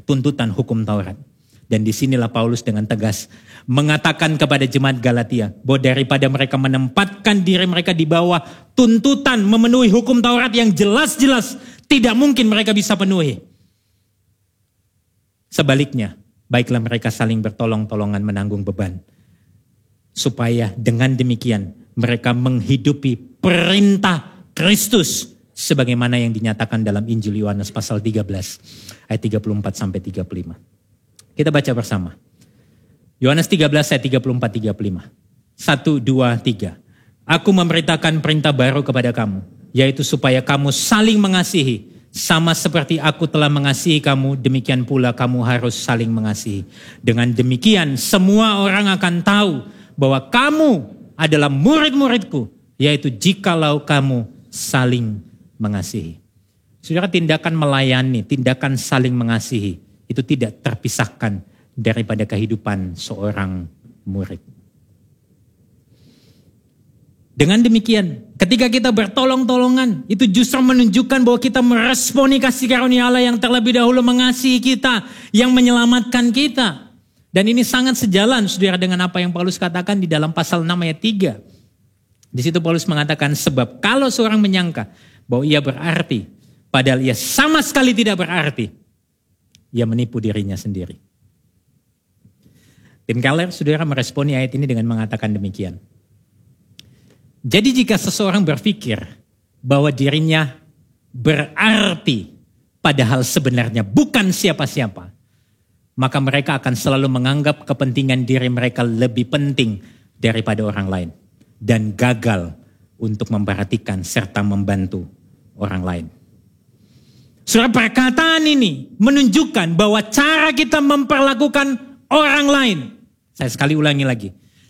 tuntutan hukum Taurat. Dan disinilah Paulus dengan tegas mengatakan kepada jemaat Galatia bahwa daripada mereka menempatkan diri mereka di bawah tuntutan memenuhi hukum Taurat yang jelas-jelas tidak mungkin mereka bisa penuhi. Sebaliknya, baiklah mereka saling bertolong-tolongan menanggung beban. Supaya dengan demikian mereka menghidupi perintah Kristus sebagaimana yang dinyatakan dalam Injil Yohanes pasal 13 ayat 34 sampai 35. Kita baca bersama. Yohanes 13 ayat 34 35. 1 2 3. Aku memberitakan perintah baru kepada kamu, yaitu supaya kamu saling mengasihi. Sama seperti aku telah mengasihi kamu, demikian pula kamu harus saling mengasihi. Dengan demikian semua orang akan tahu bahwa kamu adalah murid-muridku, yaitu jikalau kamu saling mengasihi. Saudara, tindakan melayani, tindakan saling mengasihi, itu tidak terpisahkan daripada kehidupan seorang murid. Dengan demikian, ketika kita bertolong-tolongan, itu justru menunjukkan bahwa kita meresponi kasih karunia Allah yang terlebih dahulu mengasihi kita, yang menyelamatkan kita. Dan ini sangat sejalan, saudara, dengan apa yang Paulus katakan di dalam pasal 6 ayat 3. Di situ Paulus mengatakan, sebab kalau seorang menyangka bahwa ia berarti, padahal ia sama sekali tidak berarti, ia menipu dirinya sendiri. Tim Keller, saudara, meresponi ayat ini dengan mengatakan demikian. Jadi jika seseorang berpikir bahwa dirinya berarti, padahal sebenarnya bukan siapa-siapa, maka mereka akan selalu menganggap kepentingan diri mereka lebih penting daripada orang lain. Dan gagal untuk memperhatikan serta membantu orang lain. Saudara, perkataan ini menunjukkan bahwa cara kita memperlakukan orang lain. Saya sekali ulangi lagi.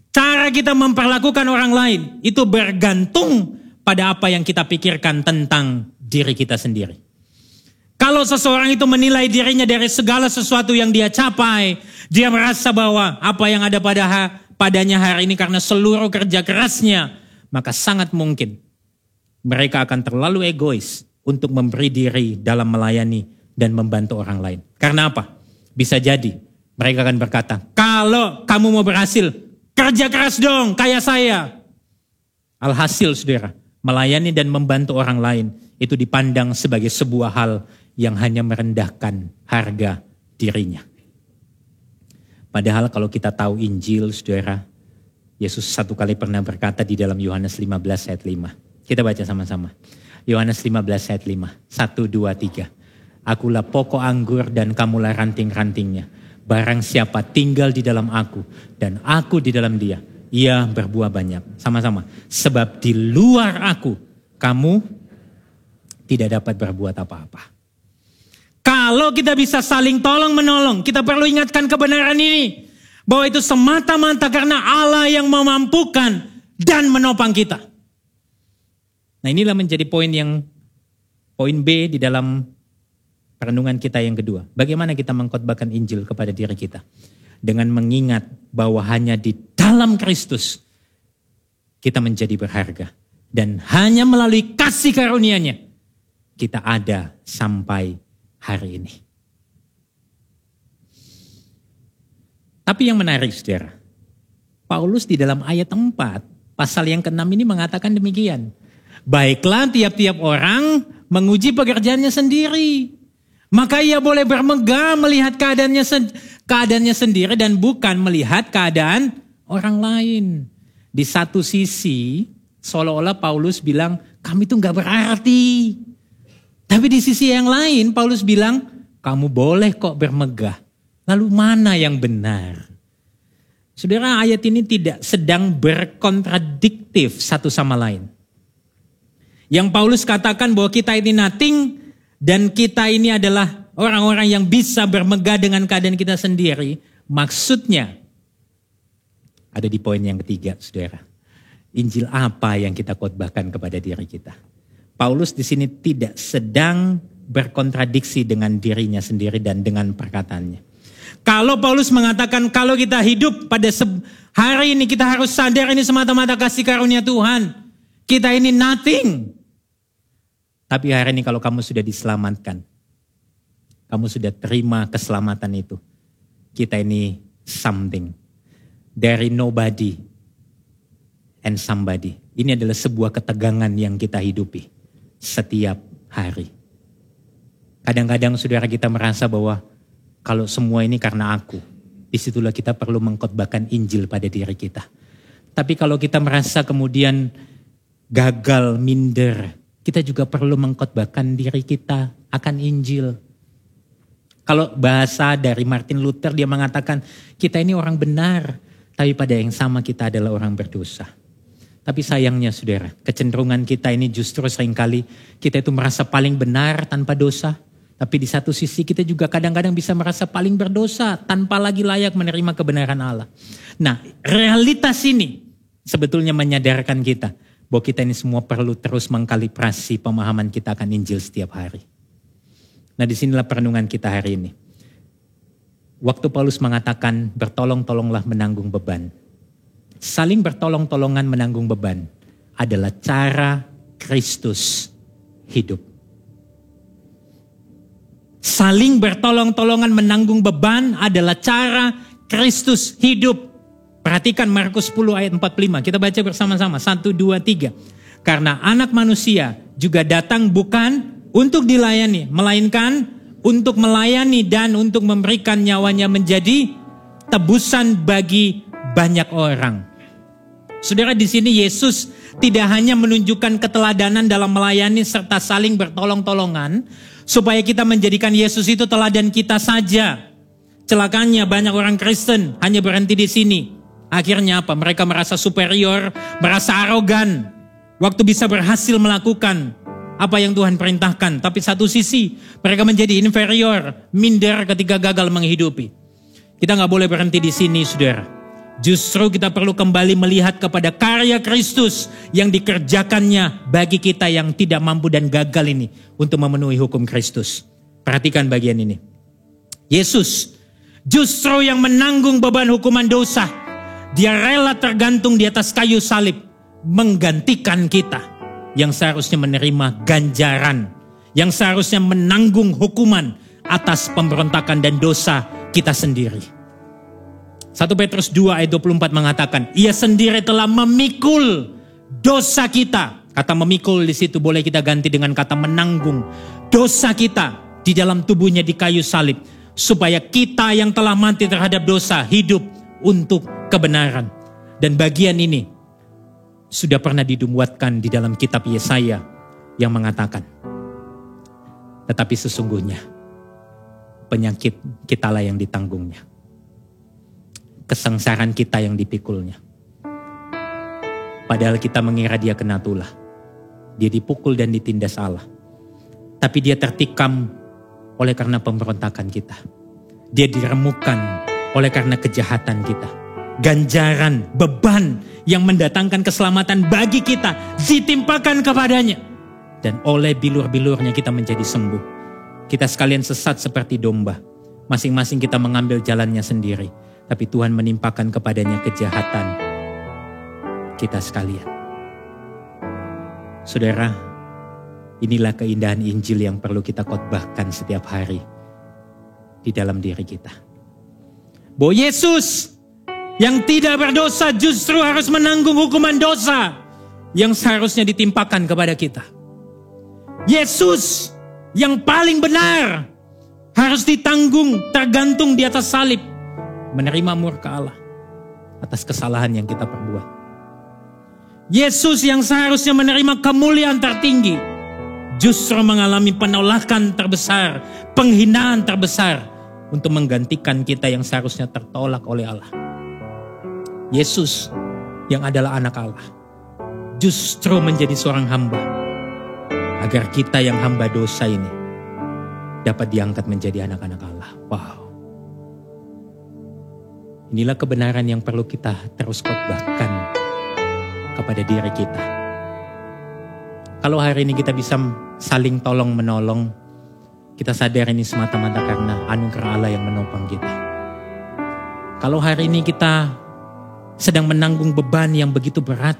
Cara kita memperlakukan orang lain itu bergantung pada apa yang kita pikirkan tentang diri kita sendiri. Kalau seseorang itu menilai dirinya dari segala sesuatu yang dia capai, dia merasa bahwa apa yang ada padanya hari ini karena seluruh kerja kerasnya, maka sangat mungkin mereka akan terlalu egois untuk memberi diri dalam melayani dan membantu orang lain. Karena apa? Bisa jadi mereka akan berkata, kalau kamu mau berhasil, kerja keras dong kayak saya. Alhasil saudara, melayani dan membantu orang lain itu dipandang sebagai sebuah hal yang hanya merendahkan harga dirinya. Padahal kalau kita tahu Injil, saudara, Yesus satu kali pernah berkata di dalam Yohanes 15 ayat 5. Kita baca sama-sama. Yohanes 15 ayat 5. 1, 2, 3. Akulah pokok anggur dan kamulah ranting-rantingnya. Barang siapa tinggal di dalam aku dan aku di dalam dia, ia berbuah banyak. Sama-sama. Sebab di luar aku, kamu tidak dapat berbuat apa-apa. Kalau kita bisa saling tolong menolong, kita perlu ingatkan kebenaran ini. Bahwa itu semata-mata karena Allah yang memampukan dan menopang kita. Nah, inilah menjadi poin B di dalam perenungan kita yang kedua. Bagaimana kita mengkhotbahkan Injil kepada diri kita. Dengan mengingat bahwa hanya di dalam Kristus kita menjadi berharga. Dan hanya melalui kasih karunia-Nya kita ada sampai hari ini. Tapi yang menarik saudara, Paulus di dalam ayat 4, pasal yang ke-6 ini mengatakan demikian. Baiklah tiap-tiap orang menguji pekerjaannya sendiri. Maka ia boleh bermegah melihat keadaannya sendiri dan bukan melihat keadaan orang lain. Di satu sisi, seolah-olah Paulus bilang, kami tuh gak berarti. Tapi di sisi yang lain Paulus bilang, kamu boleh kok bermegah. Lalu mana yang benar? Saudara, ayat ini tidak sedang berkontradiktif satu sama lain. Yang Paulus katakan bahwa kita ini nothing dan kita ini adalah orang-orang yang bisa bermegah dengan keadaan kita sendiri. Maksudnya ada di poin yang ketiga, saudara. Injil apa yang kita khotbahkan kepada diri kita? Paulus di sini tidak sedang berkontradiksi dengan dirinya sendiri dan dengan perkataannya. Kalau Paulus mengatakan kalau kita hidup pada hari ini kita harus sadar ini semata-mata kasih karunia Tuhan. Kita ini nothing. Tapi hari ini kalau kamu sudah diselamatkan, kamu sudah terima keselamatan itu. Kita ini something. Dari nobody and somebody. Ini adalah sebuah ketegangan yang kita hidupi setiap hari. Kadang-kadang saudara kita merasa bahwa kalau semua ini karena aku, disitulah kita perlu mengkhotbahkan Injil pada diri kita. Tapi kalau kita merasa kemudian gagal, minder, kita juga perlu mengkhotbahkan diri kita akan Injil. Kalau bahasa dari Martin Luther, dia mengatakan kita ini orang benar, tapi pada yang sama kita adalah orang berdosa. Tapi sayangnya saudara, kecenderungan kita ini justru seringkali kita itu merasa paling benar tanpa dosa. Tapi di satu sisi kita juga kadang-kadang bisa merasa paling berdosa tanpa lagi layak menerima kebenaran Allah. Nah, realitas ini sebetulnya menyadarkan kita bahwa kita ini semua perlu terus mengkalibrasi pemahaman kita akan Injil setiap hari. Nah, disinilah perenungan kita hari ini. Waktu Paulus mengatakan bertolong-tolonglah menanggung beban. Saling bertolong-tolongan menanggung beban adalah cara Kristus hidup. Saling bertolong-tolongan menanggung beban adalah cara Kristus hidup. Perhatikan Markus 10 ayat 45. Kita baca bersama-sama. 1, 2, 3. Karena anak manusia juga datang bukan untuk dilayani, melainkan untuk melayani dan untuk memberikan nyawanya menjadi tebusan bagi banyak orang. Saudara, di sini Yesus tidak hanya menunjukkan keteladanan dalam melayani serta saling bertolong-tolongan supaya kita menjadikan Yesus itu teladan kita saja. Celakanya banyak orang Kristen hanya berhenti di sini. Akhirnya apa? Mereka merasa superior, merasa arogan waktu bisa berhasil melakukan apa yang Tuhan perintahkan. Tapi satu sisi mereka menjadi inferior, minder ketika gagal menghidupi. Kita gak boleh berhenti di sini, saudara. Justru kita perlu kembali melihat kepada karya Kristus yang dikerjakannya bagi kita yang tidak mampu dan gagal ini untuk memenuhi hukum Kristus. Perhatikan bagian ini. Yesus justru yang menanggung beban hukuman dosa. Dia rela tergantung di atas kayu salib, menggantikan kita yang seharusnya menerima ganjaran, yang seharusnya menanggung hukuman atas pemberontakan dan dosa kita sendiri. 1 Petrus 2 ayat 24 mengatakan, ia sendiri telah memikul dosa kita. Kata memikul di situ boleh kita ganti dengan kata menanggung dosa kita di dalam tubuhnya di kayu salib, supaya kita yang telah mati terhadap dosa hidup untuk kebenaran. Dan bagian ini sudah pernah dimuatkan di dalam kitab Yesaya yang mengatakan, tetapi sesungguhnya penyakit kitalah yang ditanggungnya, kesengsaraan kita yang dipikulnya. Padahal kita mengira dia kena tulah, dia dipukul dan ditindas Allah, tapi dia tertikam oleh karena pemberontakan kita. Dia diremukkan oleh karena kejahatan kita. Ganjaran, beban yang mendatangkan keselamatan bagi kita ditimpakan kepadanya. Dan oleh bilur-bilurnya kita menjadi sembuh. Kita sekalian sesat seperti domba. Masing-masing kita mengambil jalannya sendiri. Tapi Tuhan menimpakan kepadanya kejahatan kita sekalian. Saudara, inilah keindahan Injil yang perlu kita khotbahkan setiap hari di dalam diri kita. Bahwa Yesus yang tidak berdosa justru harus menanggung hukuman dosa yang seharusnya ditimpakan kepada kita. Yesus yang paling benar harus ditanggung, tergantung di atas salib, menerima murka Allah atas kesalahan yang kita perbuat. Yesus yang seharusnya menerima kemuliaan tertinggi justru mengalami penolakan terbesar, penghinaan terbesar untuk menggantikan kita yang seharusnya tertolak oleh Allah. Yesus yang adalah anak Allah justru menjadi seorang hamba agar kita yang hamba dosa ini dapat diangkat menjadi anak-anak Allah. Wow. Inilah kebenaran yang perlu kita terus khotbahkan kepada diri kita. Kalau hari ini kita bisa saling tolong menolong, kita sadar ini semata-mata karena anugerah Allah yang menopang kita. Kalau hari ini kita sedang menanggung beban yang begitu berat,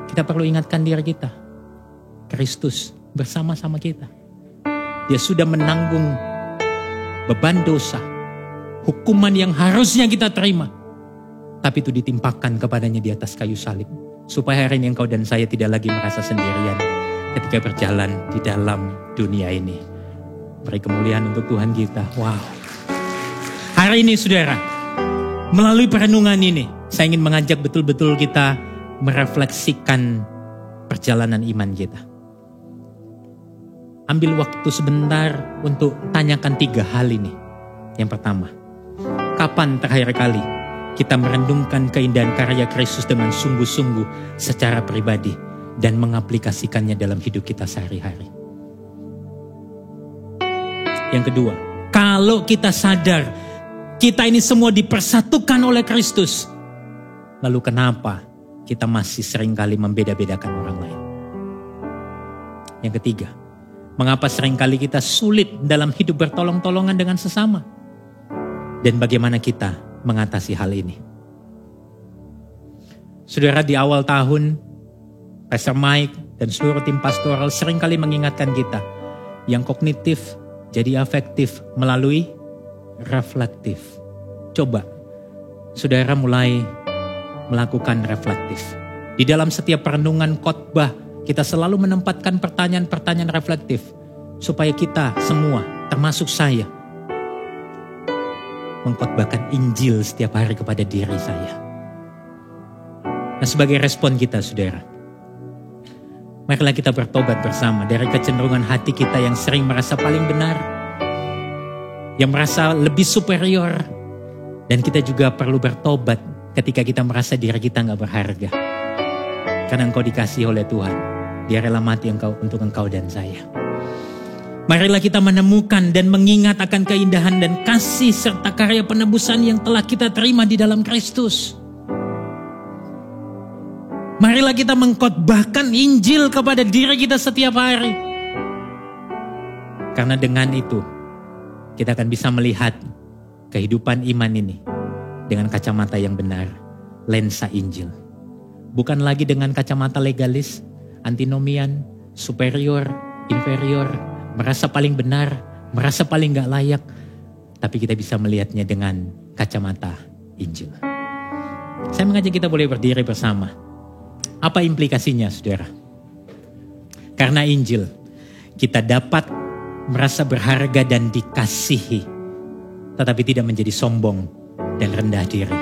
kita perlu ingatkan diri kita, Kristus bersama-sama kita. Dia sudah menanggung beban dosa, hukuman yang harusnya kita terima, tapi itu ditimpakan kepadanya di atas kayu salib. Supaya hari ini engkau dan saya tidak lagi merasa sendirian ketika berjalan di dalam dunia ini. Beri kemuliaan untuk Tuhan kita. Wow. Hari ini saudara, melalui perenungan ini, saya ingin mengajak betul-betul kita merefleksikan perjalanan iman kita. Ambil waktu sebentar untuk tanyakan 3 hal ini. Yang pertama, kapan terakhir kali kita merenungkan keindahan karya Kristus dengan sungguh-sungguh secara pribadi dan mengaplikasikannya dalam hidup kita sehari-hari? Yang kedua, kalau kita sadar kita ini semua dipersatukan oleh Kristus, lalu kenapa kita masih seringkali membeda-bedakan orang lain? Yang ketiga, mengapa seringkali kita sulit dalam hidup bertolong-tolongan dengan sesama? Dan bagaimana kita mengatasi hal ini? Saudara, di awal tahun, Pastor Mike dan seluruh tim pastoral seringkali mengingatkan kita, yang kognitif jadi afektif melalui reflektif. Coba, saudara mulai melakukan reflektif. Di dalam setiap perenungan khotbah, kita selalu menempatkan pertanyaan-pertanyaan reflektif, supaya kita semua, termasuk saya, mengkhotbahkan Injil setiap hari kepada diri saya. Nah, sebagai respon kita, saudara, marilah kita bertobat bersama dari kecenderungan hati kita yang sering merasa paling benar, yang merasa lebih superior, dan kita juga perlu bertobat ketika kita merasa diri kita gak berharga. Karena engkau dikasihi oleh Tuhan, Dia rela mati untuk engkau dan saya. Marilah kita menemukan dan mengingat akan keindahan dan kasih serta karya penebusan yang telah kita terima di dalam Kristus. Marilah kita mengkhotbahkan Injil kepada diri kita setiap hari. Karena dengan itu, kita akan bisa melihat kehidupan iman ini dengan kacamata yang benar, lensa Injil. Bukan lagi dengan kacamata legalis, antinomian, superior, inferior, merasa paling benar, merasa paling gak layak. Tapi kita bisa melihatnya dengan kacamata Injil. Saya mengajak kita boleh berdiri bersama. Apa implikasinya, saudara? Karena Injil, kita dapat merasa berharga dan dikasihi, tetapi tidak menjadi sombong dan rendah diri.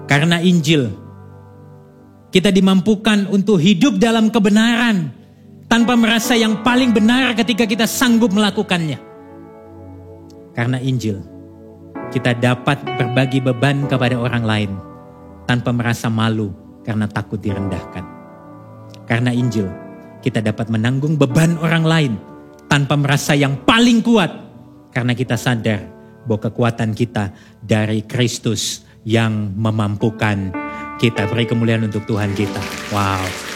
Karena Injil, kita dimampukan untuk hidup dalam kebenaran, tanpa merasa yang paling benar ketika kita sanggup melakukannya. Karena Injil, kita dapat berbagi beban kepada orang lain tanpa merasa malu karena takut direndahkan. Karena Injil, kita dapat menanggung beban orang lain tanpa merasa yang paling kuat karena kita sadar bahwa kekuatan kita dari Kristus yang memampukan kita. Beri kemuliaan untuk Tuhan kita. Wow.